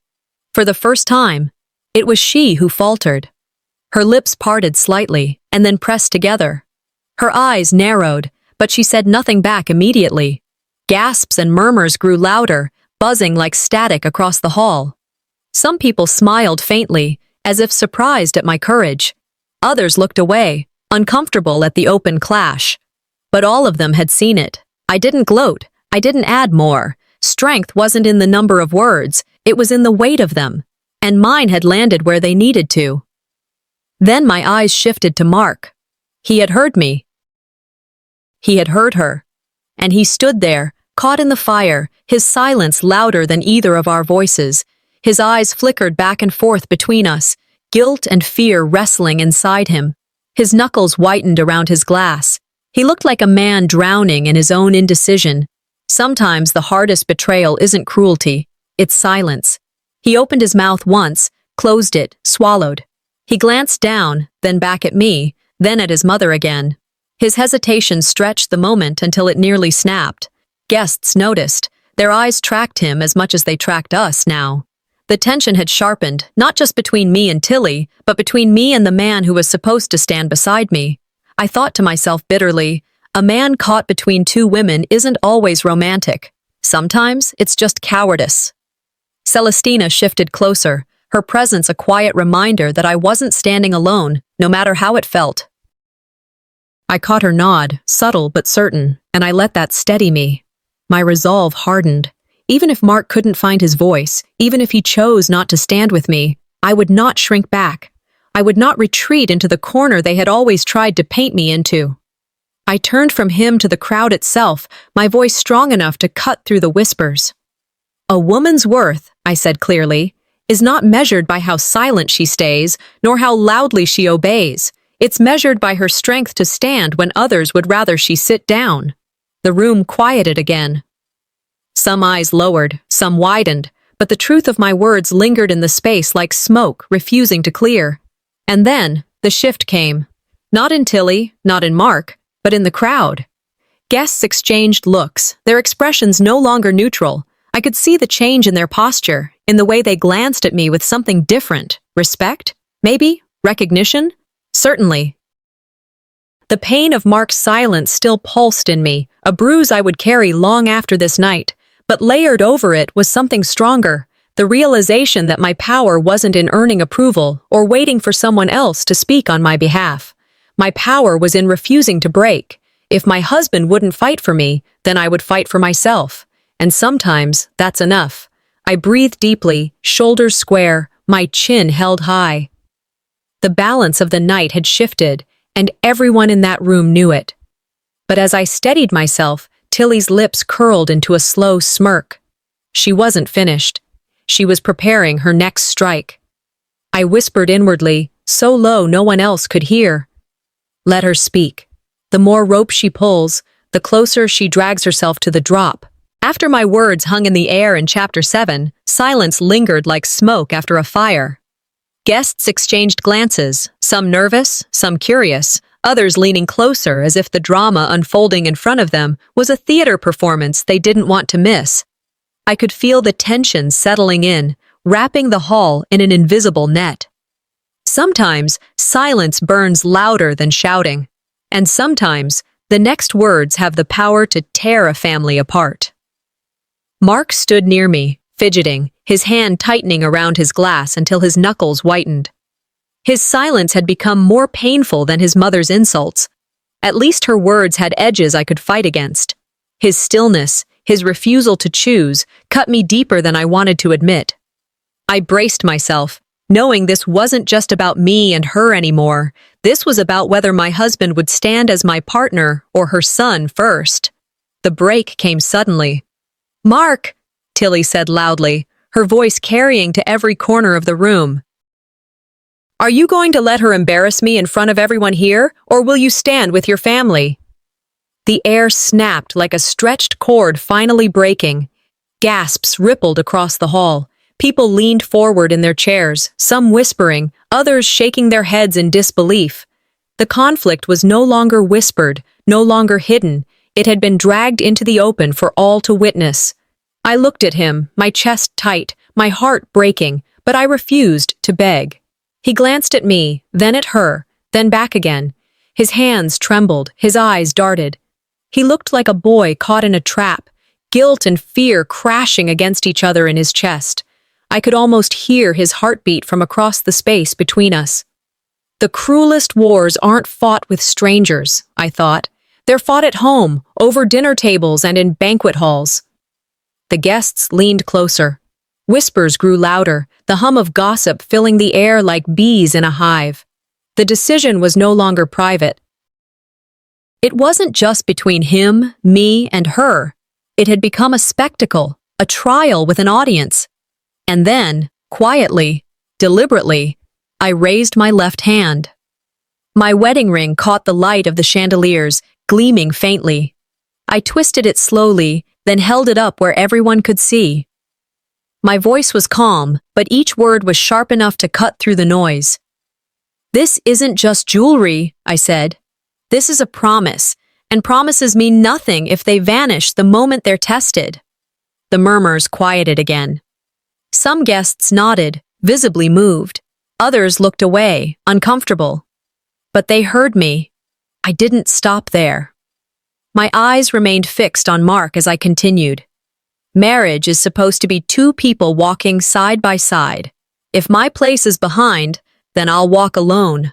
For the first time, it was she who faltered. Her lips parted slightly, and then pressed together. Her eyes narrowed, but she said nothing back immediately. Gasps and murmurs grew louder, buzzing like static across the hall. Some people smiled faintly, as if surprised at my courage. Others looked away, uncomfortable at the open clash. But all of them had seen it. I didn't gloat. I didn't add more. Strength wasn't in the number of words, it was in the weight of them. And mine had landed where they needed to. Then my eyes shifted to Mark. He had heard me. He had heard her. And he stood there, caught in the fire, his silence louder than either of our voices. His eyes flickered back and forth between us, guilt and fear wrestling inside him. His knuckles whitened around his glass. He looked like a man drowning in his own indecision. Sometimes the hardest betrayal isn't cruelty, it's silence. He opened his mouth once, closed it, swallowed. He glanced down, then back at me, then at his mother again. His hesitation stretched the moment until it nearly snapped. Guests noticed. Their eyes tracked him as much as they tracked us now. The tension had sharpened, not just between me and Tilly, but between me and the man who was supposed to stand beside me. I thought to myself bitterly, a man caught between two women isn't always romantic. Sometimes it's just cowardice. Celestina shifted closer, her presence a quiet reminder that I wasn't standing alone, no matter how it felt. I caught her nod, subtle but certain, and I let that steady me. My resolve hardened. Even if Mark couldn't find his voice, even if he chose not to stand with me, I would not shrink back. I would not retreat into the corner they had always tried to paint me into. I turned from him to the crowd itself, my voice strong enough to cut through the whispers. A woman's worth, I said clearly, is not measured by how silent she stays, nor how loudly she obeys. It's measured by her strength to stand when others would rather she sit down. The room quieted again. Some eyes lowered, some widened, but the truth of my words lingered in the space like smoke, refusing to clear. And then, the shift came. Not in Tilly, not in Mark, but in the crowd. Guests exchanged looks, their expressions no longer neutral. I could see the change in their posture, in the way they glanced at me with something different. Respect? Maybe? Recognition? Certainly. The pain of Mark's silence still pulsed in me, a bruise I would carry long after this night. But layered over it was something stronger, the realization that my power wasn't in earning approval or waiting for someone else to speak on my behalf. My power was in refusing to break. If my husband wouldn't fight for me, then I would fight for myself. And sometimes that's enough. I breathed deeply, shoulders square, my chin held high. The balance of the night had shifted, and everyone in that room knew it. But as I steadied myself, Tilly's lips curled into a slow smirk. She wasn't finished. She was preparing her next strike. I whispered inwardly, so low no one else could hear. Let her speak. The more rope she pulls, the closer she drags herself to the drop. After my words hung in the air in Chapter 7, silence lingered like smoke after a fire. Guests exchanged glances, some nervous, some curious, others leaning closer as if the drama unfolding in front of them was a theater performance they didn't want to miss. I could feel the tension settling in, wrapping the hall in an invisible net. Sometimes, silence burns louder than shouting, and sometimes, the next words have the power to tear a family apart. Mark stood near me, fidgeting, his hand tightening around his glass until his knuckles whitened. His silence had become more painful than his mother's insults. At least her words had edges I could fight against. His stillness, his refusal to choose, cut me deeper than I wanted to admit. I braced myself, knowing this wasn't just about me and her anymore. This was about whether my husband would stand as my partner or her son first. The break came suddenly. "Mark," Tilly said loudly, her voice carrying to every corner of the room. "Are you going to let her embarrass me in front of everyone here, or will you stand with your family?" The air snapped like a stretched cord finally breaking. Gasps rippled across the hall. People leaned forward in their chairs, some whispering, others shaking their heads in disbelief. The conflict was no longer whispered, no longer hidden. It had been dragged into the open for all to witness. I looked at him, my chest tight, my heart breaking, but I refused to beg. He glanced at me, then at her, then back again. His hands trembled, his eyes darted. He looked like a boy caught in a trap, guilt and fear crashing against each other in his chest. I could almost hear his heartbeat from across the space between us. The cruelest wars aren't fought with strangers, I thought. They're fought at home, over dinner tables and in banquet halls. The guests leaned closer. Whispers grew louder, the hum of gossip filling the air like bees in a hive. The decision was no longer private. It wasn't just between him, me, and her. It had become a spectacle, a trial with an audience. And then, quietly, deliberately, I raised my left hand. My wedding ring caught the light of the chandeliers, gleaming faintly. I twisted it slowly, then held it up where everyone could see. My voice was calm, but each word was sharp enough to cut through the noise. "This isn't just jewelry," I said. "This is a promise, and promises mean nothing if they vanish the moment they're tested." The murmurs quieted again. Some guests nodded, visibly moved. Others looked away, uncomfortable. But they heard me. I didn't stop there. My eyes remained fixed on Mark as I continued. Marriage is supposed to be two people walking side by side. If my place is behind, then I'll walk alone.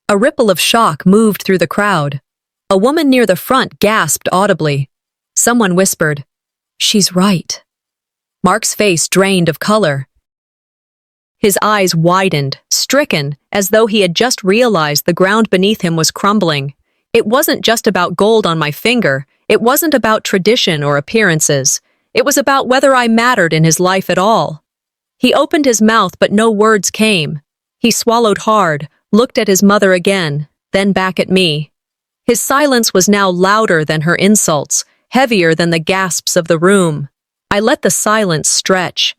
A ripple of shock moved through the crowd. A woman near the front gasped audibly. Someone whispered, "She's right." Mark's face drained of color. His eyes widened, stricken, as though he had just realized the ground beneath him was crumbling. It wasn't just about gold on my finger. It wasn't about tradition or appearances. It was about whether I mattered in his life at all. He opened his mouth, but no words came. He swallowed hard, looked at his mother again, then back at me. His silence was now louder than her insults, heavier than the gasps of the room. I let the silence stretch.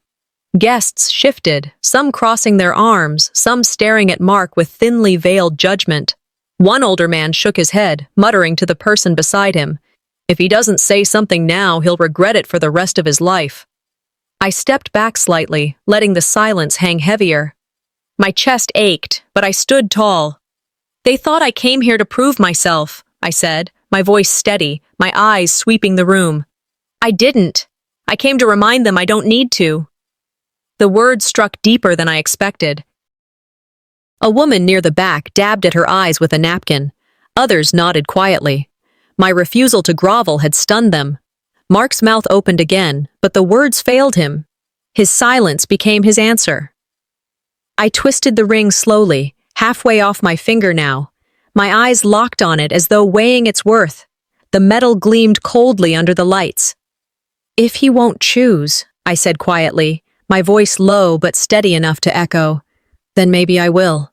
Guests shifted, some crossing their arms, some staring at Mark with thinly veiled judgment. One older man shook his head, muttering to the person beside him, "If he doesn't say something now, he'll regret it for the rest of his life." I stepped back slightly, letting the silence hang heavier. My chest ached, but I stood tall. "They thought I came here to prove myself," I said, my voice steady, my eyes sweeping the room. "I didn't. I came to remind them I don't need to." The words struck deeper than I expected. A woman near the back dabbed at her eyes with a napkin. Others nodded quietly. My refusal to grovel had stunned them. Mark's mouth opened again, but the words failed him. His silence became his answer. I twisted the ring slowly, halfway off my finger now. My eyes locked on it as though weighing its worth. The metal gleamed coldly under the lights. "If he won't choose," I said quietly, my voice low but steady enough to echo, "then maybe I will."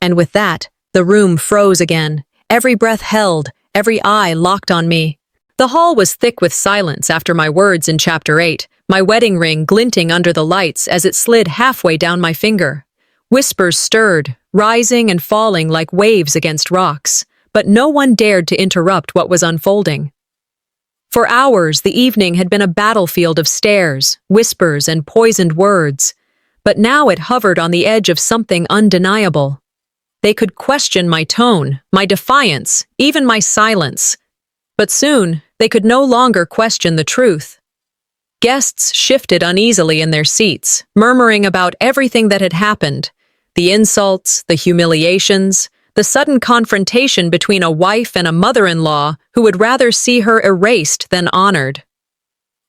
And with that, the room froze again, every breath held, every eye locked on me. The hall was thick with silence after my words in Chapter 8, my wedding ring glinting under the lights as it slid halfway down my finger. Whispers stirred, rising and falling like waves against rocks, but no one dared to interrupt what was unfolding. For hours, the evening had been a battlefield of stares, whispers, and poisoned words, but now it hovered on the edge of something undeniable. They could question my tone, my defiance, even my silence. But soon, they could no longer question the truth. Guests shifted uneasily in their seats, murmuring about everything that had happened, the insults, the humiliations, the sudden confrontation between a wife and a mother-in-law who would rather see her erased than honored.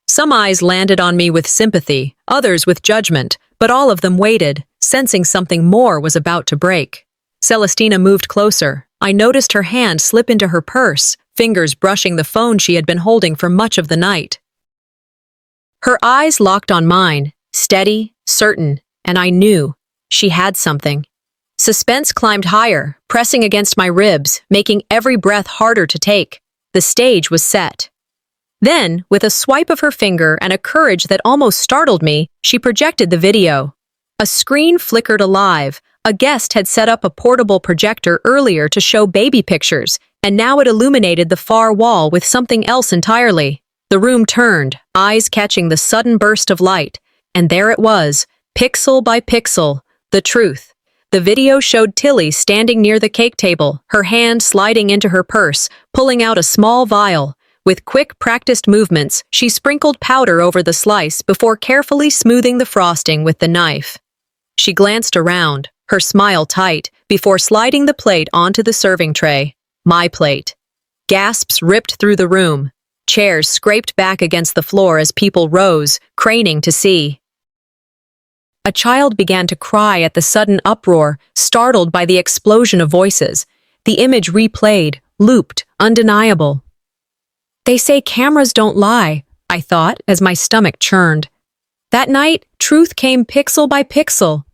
Some eyes landed on me with sympathy, others with judgment, but all of them waited, sensing something more was about to break. Celestina moved closer. I noticed her hand slip into her purse, fingers brushing the phone she had been holding for much of the night. Her eyes locked on mine, steady, certain, and I knew she had something. Suspense climbed higher, pressing against my ribs, making every breath harder to take. The stage was set. Then, with a swipe of her finger and a courage that almost startled me, she projected the video. A screen flickered alive. A guest had set up a portable projector earlier to show baby pictures, and now it illuminated the far wall with something else entirely. The room turned, eyes catching the sudden burst of light, and there it was, pixel by pixel, the truth. The video showed Tilly standing near the cake table, her hand sliding into her purse, pulling out a small vial. With quick, practiced movements, she sprinkled powder over the slice before carefully smoothing the frosting with the knife. She glanced around, her smile tight, before sliding the plate onto the serving tray. My plate. Gasps ripped through the room. Chairs scraped back against the floor as people rose, craning to see. A child began to cry at the sudden uproar, startled by the explosion of voices. The image replayed, looped, undeniable. They say cameras don't lie, I thought as my stomach churned. That night, truth came pixel by pixel.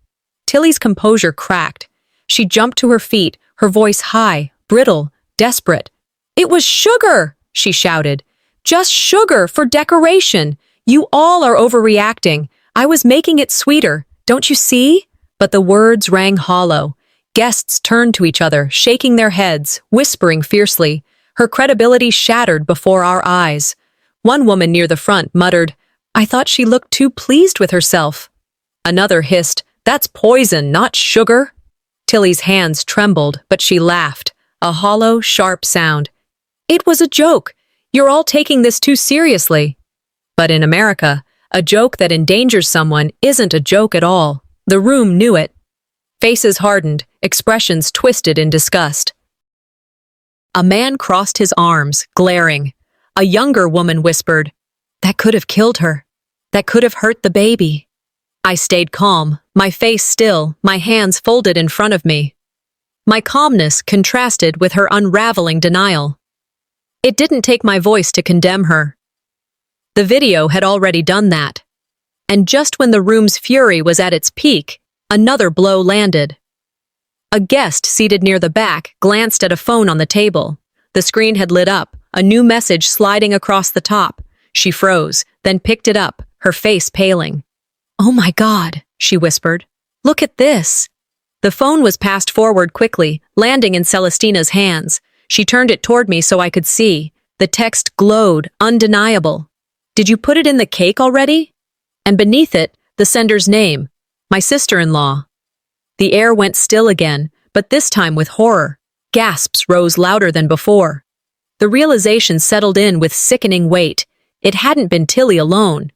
Tilly's composure cracked. She jumped to her feet, her voice high, brittle, desperate. "It was sugar!" she shouted. "Just sugar for decoration. You all are overreacting. I was making it sweeter, don't you see?" But the words rang hollow. Guests turned to each other, shaking their heads, whispering fiercely. Her credibility shattered before our eyes. One woman near the front muttered, "I thought she looked too pleased with herself." Another hissed, "That's poison, not sugar." Tilly's hands trembled, but she laughed, a hollow, sharp sound. "It was a joke. You're all taking this too seriously." But in America, a joke that endangers someone isn't a joke at all. The room knew it. Faces hardened, expressions twisted in disgust. A man crossed his arms, glaring. A younger woman whispered, "That could have killed her. That could have hurt the baby." I stayed calm, my face still, my hands folded in front of me. My calmness contrasted with her unraveling denial. It didn't take my voice to condemn her. The video had already done that. And just when the room's fury was at its peak, another blow landed. A guest seated near the back glanced at a phone on the table. The screen had lit up, a new message sliding across the top. She froze, then picked it up, her face paling. "Oh my God," she whispered. "Look at this." The phone was passed forward quickly, landing in Celestina's hands. She turned it toward me so I could see. The text glowed, undeniable. "Did you put it in the cake already?" And beneath it, the sender's name, my sister-in-law. The air went still again, but this time with horror. Gasps rose louder than before. The realization settled in with sickening weight. It hadn't been Tilly alone.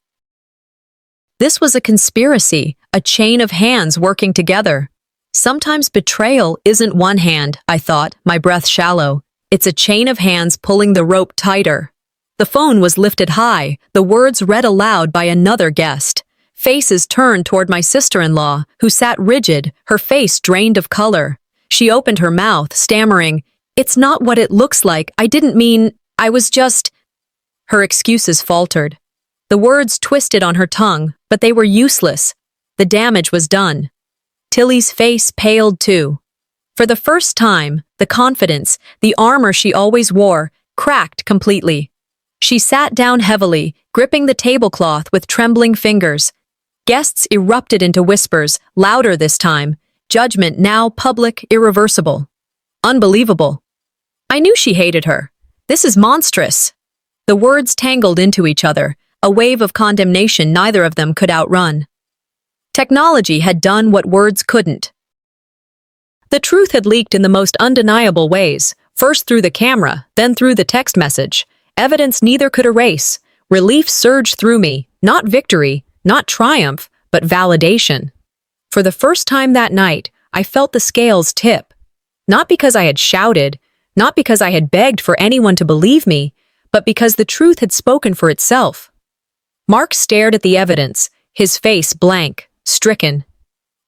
This was a conspiracy, a chain of hands working together. Sometimes betrayal isn't one hand, I thought, my breath shallow. It's a chain of hands pulling the rope tighter. The phone was lifted high, the words read aloud by another guest. Faces turned toward my sister-in-law, who sat rigid, her face drained of color. She opened her mouth, stammering, "It's not what it looks like. I didn't mean, I was just—" Her excuses faltered. The words twisted on her tongue, but they were useless. The damage was done. Tilly's face paled too. For the first time, the confidence, the armor she always wore, cracked completely. She sat down heavily, gripping the tablecloth with trembling fingers. Guests erupted into whispers, louder this time. Judgment now public, irreversible. Unbelievable. I knew she hated her. This is monstrous. The words tangled into each other, a wave of condemnation neither of them could outrun. Technology had done what words couldn't. The truth had leaked in the most undeniable ways, first through the camera, then through the text message. Evidence neither could erase. Relief surged through me, not victory, not triumph, but validation. For the first time that night, I felt the scales tip. Not because I had shouted, not because I had begged for anyone to believe me, but because the truth had spoken for itself. Mark stared at the evidence, his face blank, stricken.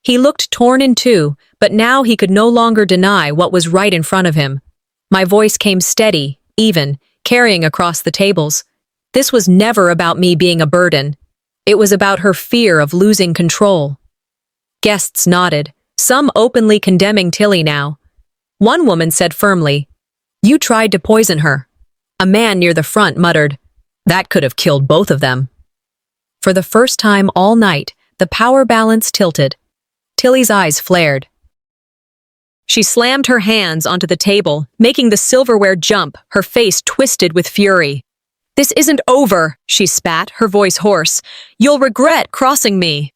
He looked torn in two, but now he could no longer deny what was right in front of him. My voice came steady, even, carrying across the tables. This was never about me being a burden. It was about her fear of losing control. Guests nodded, some openly condemning Tilly now. One woman said firmly, "You tried to poison her." A man near the front muttered, "That could have killed both of them." For the first time all night, the power balance tilted. Tilly's eyes flared. She slammed her hands onto the table, making the silverware jump, her face twisted with fury. "This isn't over," she spat, her voice hoarse. "You'll regret crossing me."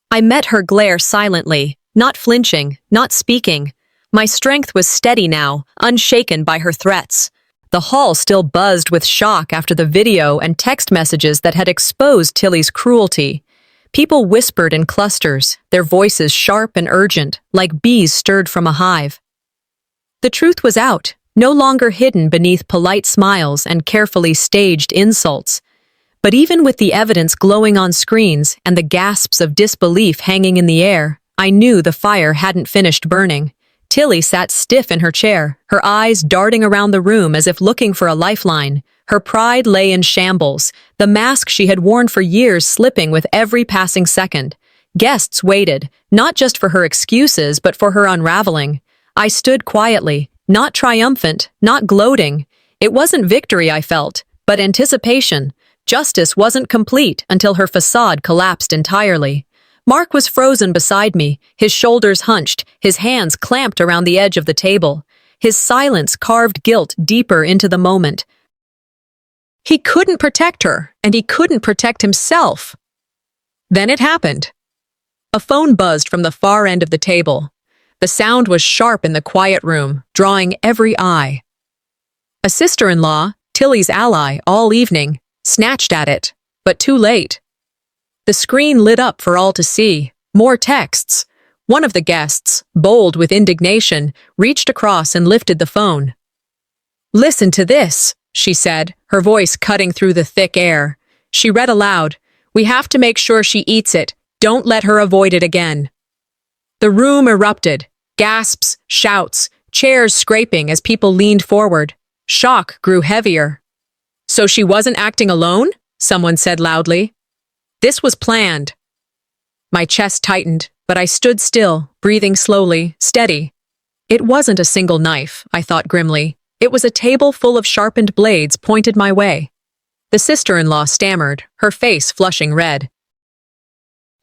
I met her glare silently, not flinching, not speaking. My strength was steady now, unshaken by her threats. The hall still buzzed with shock after the video and text messages that had exposed Tilly's cruelty. People whispered in clusters, their voices sharp and urgent, like bees stirred from a hive. The truth was out, no longer hidden beneath polite smiles and carefully staged insults. But even with the evidence glowing on screens and the gasps of disbelief hanging in the air, I knew the fire hadn't finished burning. Tilly sat stiff in her chair, her eyes darting around the room as if looking for a lifeline. Her pride lay in shambles, the mask she had worn for years slipping with every passing second. Guests waited, not just for her excuses, but for her unraveling. I stood quietly, not triumphant, not gloating. It wasn't victory I felt, but anticipation. Justice wasn't complete until her facade collapsed entirely. Mark was frozen beside me, his shoulders hunched, his hands clamped around the edge of the table. His silence carved guilt deeper into the moment. He couldn't protect her, and he couldn't protect himself. Then it happened. A phone buzzed from the far end of the table. The sound was sharp in the quiet room, drawing every eye. A sister-in-law, Tilly's ally all evening, snatched at it, but too late. The screen lit up for all to see. More texts. One of the guests, bold with indignation, reached across and lifted the phone. "Listen to this," she said, her voice cutting through the thick air. She read aloud, "We have to make sure she eats it. Don't let her avoid it again." The room erupted. Gasps, shouts, chairs scraping as people leaned forward. Shock grew heavier. "So she wasn't acting alone?" someone said loudly. "This was planned." My chest tightened, but I stood still, breathing slowly, steady. It wasn't a single knife, I thought grimly. It was a table full of sharpened blades pointed my way. The sister-in-law stammered, her face flushing red.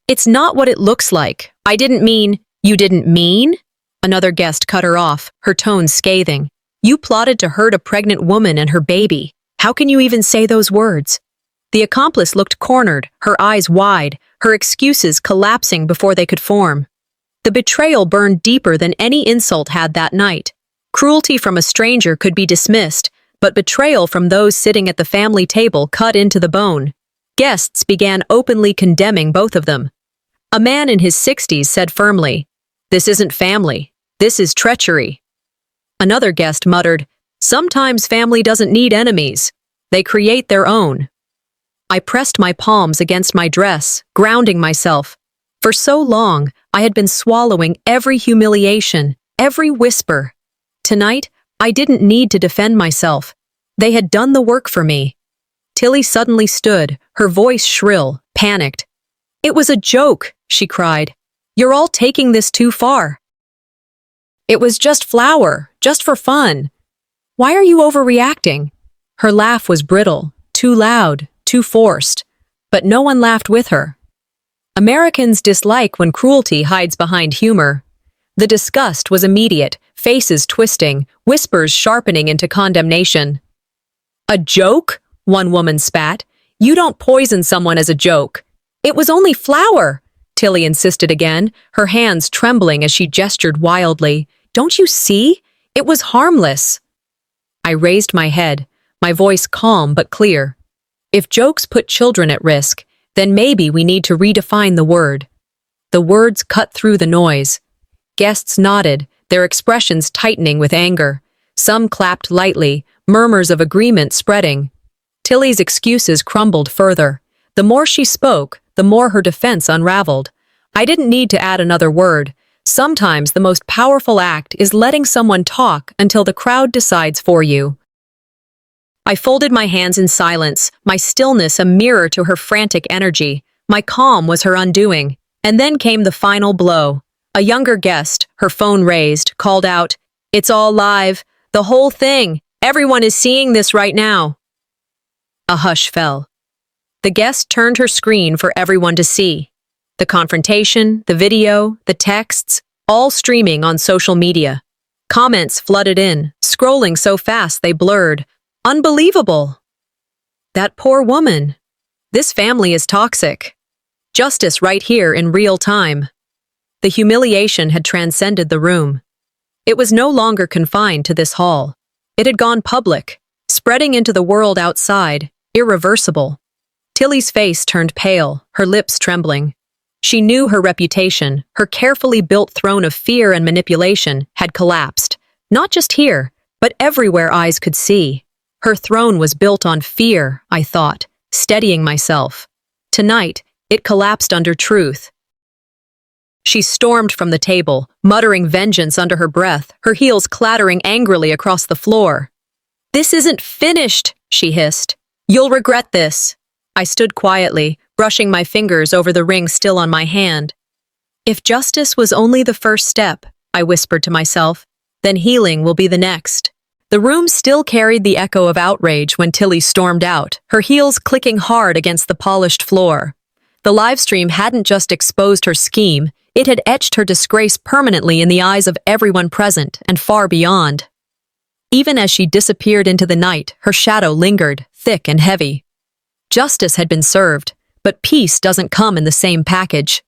"It's not what it looks like. I didn't mean—" "You didn't mean?" Another guest cut her off, her tone scathing. "You plotted to hurt a pregnant woman and her baby. How can you even say those words?" The accomplice looked cornered, her eyes wide, her excuses collapsing before they could form. The betrayal burned deeper than any insult had that night. Cruelty from a stranger could be dismissed, but betrayal from those sitting at the family table cut into the bone. Guests began openly condemning both of them. A man in his 60s said firmly, "This isn't family. This is treachery." Another guest muttered, "Sometimes family doesn't need enemies. They create their own." I pressed my palms against my dress, grounding myself. For so long, I had been swallowing every humiliation, every whisper. Tonight, I didn't need to defend myself. They had done the work for me. Tilly suddenly stood, her voice shrill, panicked. "It was a joke," she cried. "You're all taking this too far." "It was just flour, just for fun. Why are you overreacting?" Her laugh was brittle, too loud, too forced. But no one laughed with her. Americans dislike when cruelty hides behind humor. The disgust was immediate, faces twisting, whispers sharpening into condemnation. "A joke?" one woman spat. "You don't poison someone as a joke." "It was only flour," Tilly insisted again, her hands trembling as she gestured wildly. "Don't you see? It was harmless." I raised my head, my voice calm but clear. If jokes put children at risk, then maybe we need to redefine the word. The words cut through the noise. Guests nodded, their expressions tightening with anger. Some clapped lightly, murmurs of agreement spreading. Tilly's excuses crumbled further. The more she spoke, the more her defense unraveled. I didn't need to add another word. Sometimes the most powerful act is letting someone talk until the crowd decides for you. I folded my hands in silence, my stillness a mirror to her frantic energy. My calm was her undoing. And then came the final blow. A younger guest, her phone raised, called out, "It's all live. The whole thing. Everyone is seeing this right now." A hush fell. The guest turned her screen for everyone to see. The confrontation, the video, the texts, all streaming on social media. Comments flooded in, scrolling so fast they blurred. "Unbelievable." "That poor woman." "This family is toxic." Justice right here in real time. The humiliation had transcended the room. It was no longer confined to this hall. It had gone public, spreading into the world outside, irreversible. Tilly's face turned pale, her lips trembling. She knew her reputation, her carefully built throne of fear and manipulation, had collapsed. Not just here, but everywhere eyes could see. Her throne was built on fear, I thought, steadying myself. Tonight, it collapsed under truth. She stormed from the table, muttering vengeance under her breath, her heels clattering angrily across the floor. "This isn't finished," she hissed. "You'll regret this." I stood quietly, brushing my fingers over the ring still on my hand. If justice was only the first step, I whispered to myself, then healing will be the next. The room still carried the echo of outrage when Tilly stormed out, her heels clicking hard against the polished floor. The livestream hadn't just exposed her scheme, it had etched her disgrace permanently in the eyes of everyone present and far beyond. Even as she disappeared into the night, her shadow lingered, thick and heavy. Justice had been served, but peace doesn't come in the same package.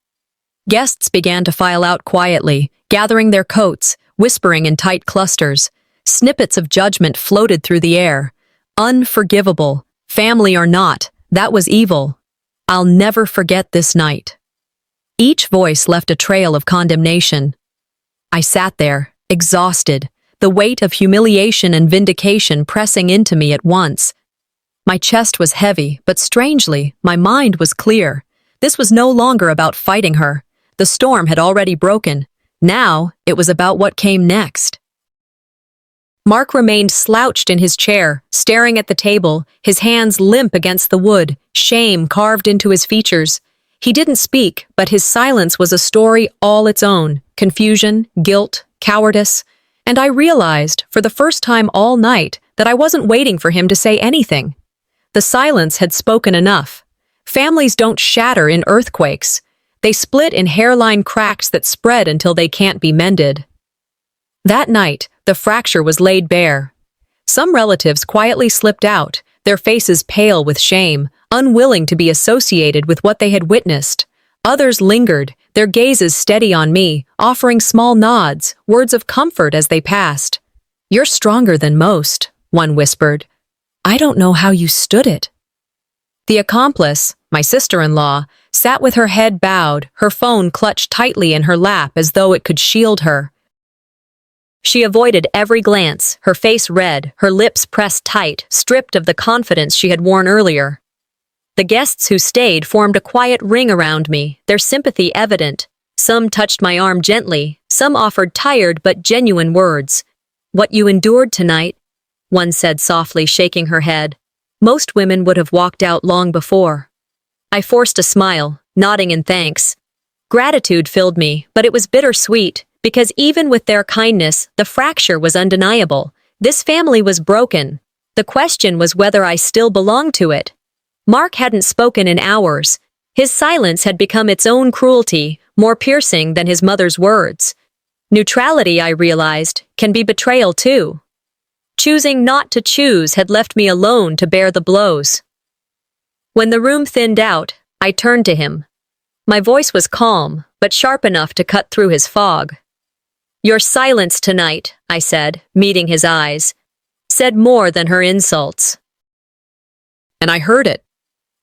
Guests began to file out quietly, gathering their coats, whispering in tight clusters. Snippets of judgment floated through the air. Unforgivable, family or not, that was evil. I'll never forget this night. Each voice left a trail of condemnation. I sat there, exhausted, the weight of humiliation and vindication pressing into me at once. My chest was heavy, but strangely, my mind was clear. This was no longer about fighting her. The storm had already broken. Now, it was about what came next. Mark remained slouched in his chair, staring at the table, his hands limp against the wood, shame carved into his features. He didn't speak, but his silence was a story all its own. Confusion, guilt, cowardice. And I realized, for the first time all night, that I wasn't waiting for him to say anything. The silence had spoken enough. Families don't shatter in earthquakes. They split in hairline cracks that spread until they can't be mended. That night, the fracture was laid bare. Some relatives quietly slipped out, their faces pale with shame, unwilling to be associated with what they had witnessed. Others lingered, their gazes steady on me, offering small nods, words of comfort as they passed. "You're stronger than most," one whispered. "I don't know how you stood it." The accomplice, my sister-in-law, sat with her head bowed, her phone clutched tightly in her lap as though it could shield her. She avoided every glance, her face red, her lips pressed tight, stripped of the confidence she had worn earlier. The guests who stayed formed a quiet ring around me, their sympathy evident. Some touched my arm gently, some offered tired but genuine words. "What you endured tonight," one said softly, shaking her head. "Most women would have walked out long before." I forced a smile, nodding in thanks. Gratitude filled me, but it was bittersweet, because even with their kindness, the fracture was undeniable. This family was broken. The question was whether I still belonged to it. Mark hadn't spoken in hours. His silence had become its own cruelty, more piercing than his mother's words. Neutrality, I realized, can be betrayal too. Choosing not to choose had left me alone to bear the blows. When the room thinned out, I turned to him. My voice was calm, but sharp enough to cut through his fog. "Your silence tonight," I said, meeting his eyes, said more than her insults. And I heard it.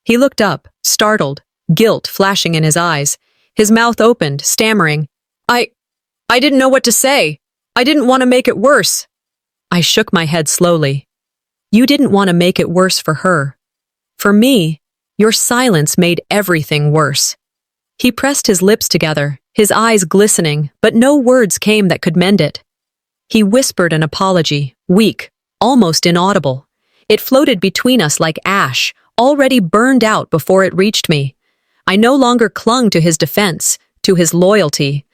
He looked up, startled, guilt flashing in his eyes. His mouth opened, stammering, I didn't know what to say. I didn't want to make it worse." I shook my head slowly. "You didn't want to make it worse for her. For me, your silence made everything worse." He pressed his lips together, his eyes glistening, but no words came that could mend it. He whispered an apology, weak, almost inaudible. It floated between us like ash, already burned out before it reached me. I no longer clung to his defense, to his loyalty.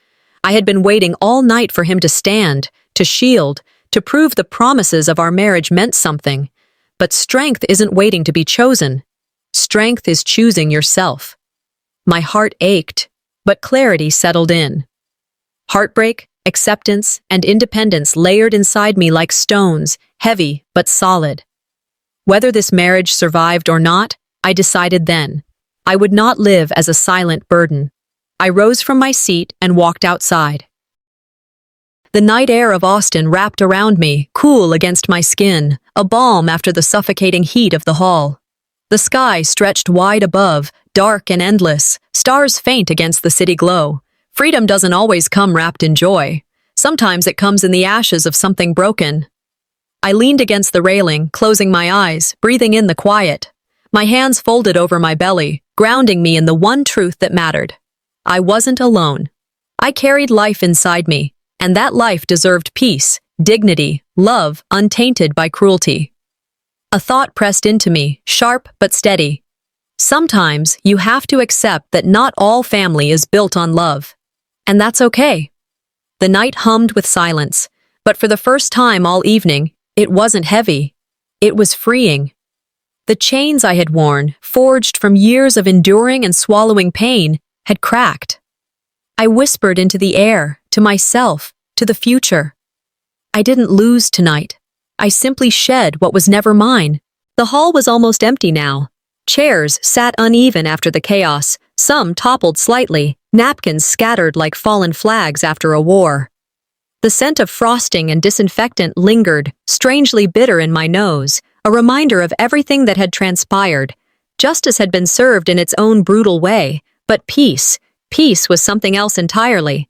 I had been waiting all night for him to stand, to shield, to prove the promises of our marriage meant something. But strength isn't waiting to be chosen. Strength is choosing yourself. My heart ached, but clarity settled in. Heartbreak, acceptance, and independence layered inside me like stones, heavy but solid. Whether this marriage survived or not, I decided then. I would not live as a silent burden. I rose from my seat and walked outside. The night air of Austin wrapped around me, cool against my skin, a balm after the suffocating heat of the hall. The sky stretched wide above, dark and endless, stars faint against the city glow. Freedom doesn't always come wrapped in joy. Sometimes it comes in the ashes of something broken. I leaned against the railing, closing my eyes, breathing in the quiet. My hands folded over my belly, grounding me in the one truth that mattered. I wasn't alone. I carried life inside me, and that life deserved peace, dignity, love untainted by cruelty. A thought pressed into me, sharp but steady. Sometimes you have to accept that not all family is built on love. And that's okay. The night hummed with silence, but for the first time all evening, it wasn't heavy. It was freeing. The chains I had worn, forged from years of enduring and swallowing pain, had cracked. I whispered into the air, to myself, to the future. I didn't lose tonight. I simply shed what was never mine. The hall was almost empty now. Chairs sat uneven after the chaos, some toppled slightly, napkins scattered like fallen flags after a war. The scent of frosting and disinfectant lingered, strangely bitter in my nose, a reminder of everything that had transpired. Justice had been served in its own brutal way, but peace was something else entirely.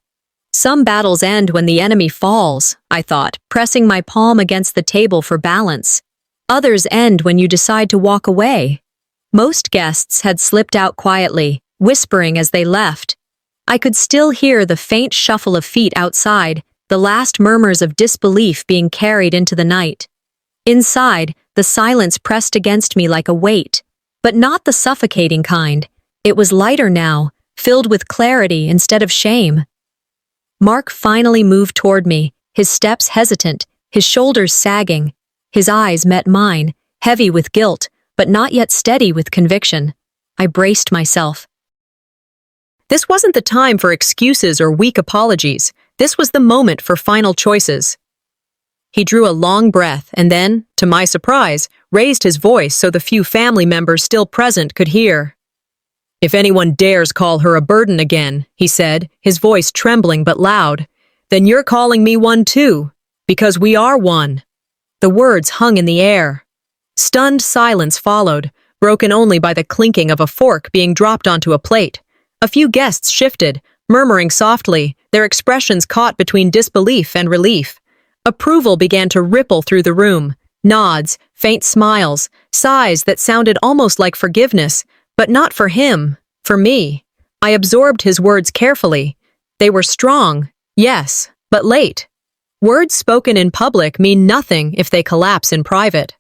Some battles end when the enemy falls, I thought, pressing my palm against the table for balance. Others end when you decide to walk away. Most guests had slipped out quietly, whispering as they left. I could still hear the faint shuffle of feet outside, the last murmurs of disbelief being carried into the night. Inside, the silence pressed against me like a weight, but not the suffocating kind. It was lighter now, filled with clarity instead of shame. Mark finally moved toward me, his steps hesitant, his shoulders sagging. His eyes met mine, heavy with guilt, but not yet steady with conviction. I braced myself. This wasn't the time for excuses or weak apologies. This was the moment for final choices. He drew a long breath and then, to my surprise, raised his voice so the few family members still present could hear. "If anyone dares call her a burden again," he said, his voice trembling but loud, "then you're calling me one too, because we are one." The words hung in the air. Stunned silence followed, broken only by the clinking of a fork being dropped onto a plate. A few guests shifted, murmuring softly, their expressions caught between disbelief and relief. Approval began to ripple through the room. Nods, faint smiles, sighs that sounded almost like forgiveness, but not for him, for me. I absorbed his words carefully. They were strong, yes, but late. Words spoken in public mean nothing if they collapse in private.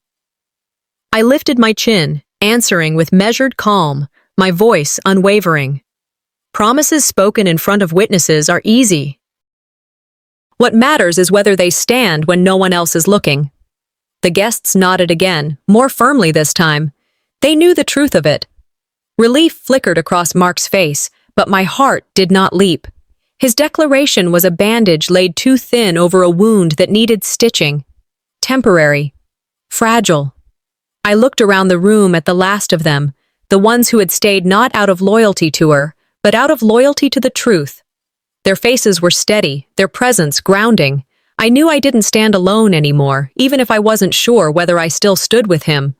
I lifted my chin, answering with measured calm, my voice unwavering. Promises spoken in front of witnesses are easy. What matters is whether they stand when no one else is looking. The guests nodded again, more firmly this time. They knew the truth of it. Relief flickered across Mark's face, but my heart did not leap. His declaration was a bandage laid too thin over a wound that needed stitching. Temporary. Fragile. I looked around the room at the last of them, the ones who had stayed not out of loyalty to her, but out of loyalty to the truth. Their faces were steady, their presence grounding. I knew I didn't stand alone anymore, even if I wasn't sure whether I still stood with him.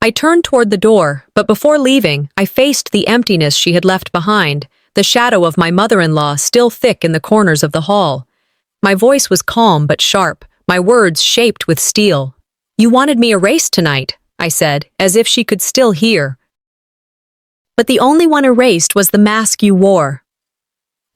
I turned toward the door, but before leaving, I faced the emptiness she had left behind, the shadow of my mother-in-law still thick in the corners of the hall. My voice was calm but sharp, my words shaped with steel. "You wanted me erased tonight," I said, as if she could still hear. "But the only one erased was the mask you wore."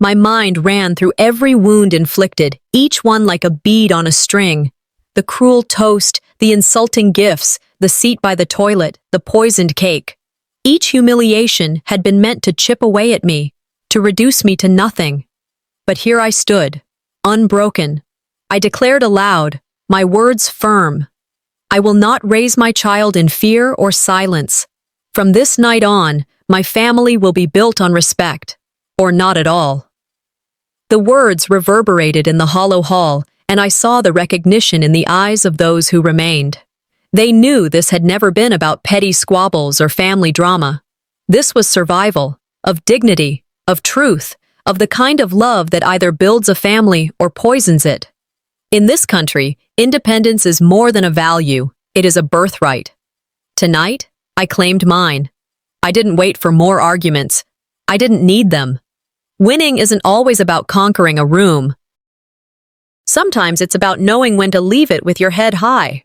My mind ran through every wound inflicted, each one like a bead on a string. The cruel toast, the insulting gifts, the seat by the toilet, the poisoned cake. Each humiliation had been meant to chip away at me, to reduce me to nothing. But here I stood, unbroken. I declared aloud, my words firm. I will not raise my child in fear or silence. From this night on, my family will be built on respect, or not at all. The words reverberated in the hollow hall, and I saw the recognition in the eyes of those who remained. They knew this had never been about petty squabbles or family drama. This was survival, of dignity, of truth, of the kind of love that either builds a family or poisons it. In this country, independence is more than a value, it is a birthright. Tonight, I claimed mine. I didn't wait for more arguments. I didn't need them. Winning isn't always about conquering a room. Sometimes it's about knowing when to leave it with your head high.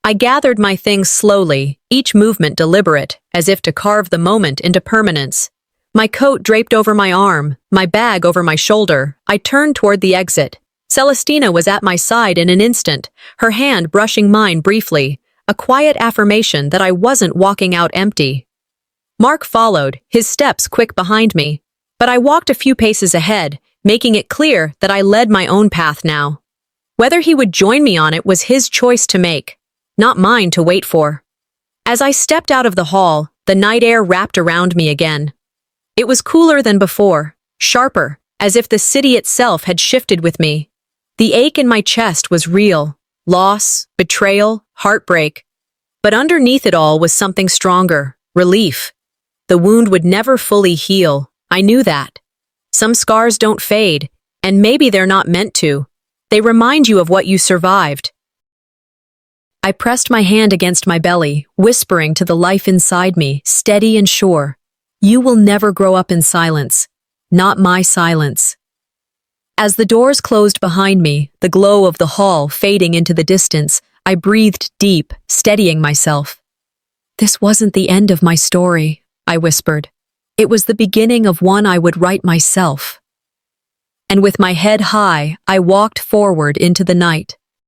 I gathered my things slowly, each movement deliberate, as if to carve the moment into permanence. My coat draped over my arm, my bag over my shoulder, I turned toward the exit. Celestina was at my side in an instant, her hand brushing mine briefly, a quiet affirmation that I wasn't walking out empty. Mark followed, his steps quick behind me, but I walked a few paces ahead, making it clear that I led my own path now. Whether he would join me on it was his choice to make, not mine to wait for. As I stepped out of the hall, the night air wrapped around me again. It was cooler than before, sharper, as if the city itself had shifted with me. The ache in my chest was real, loss, betrayal, heartbreak. But underneath it all was something stronger, relief. The wound would never fully heal, I knew that. Some scars don't fade, and maybe they're not meant to. They remind you of what you survived. I pressed my hand against my belly, whispering to the life inside me, steady and sure. You will never grow up in silence. Not my silence. As the doors closed behind me, the glow of the hall fading into the distance, I breathed deep, steadying myself. This wasn't the end of my story, I whispered. It was the beginning of one I would write myself. And with my head high, I walked forward into the night.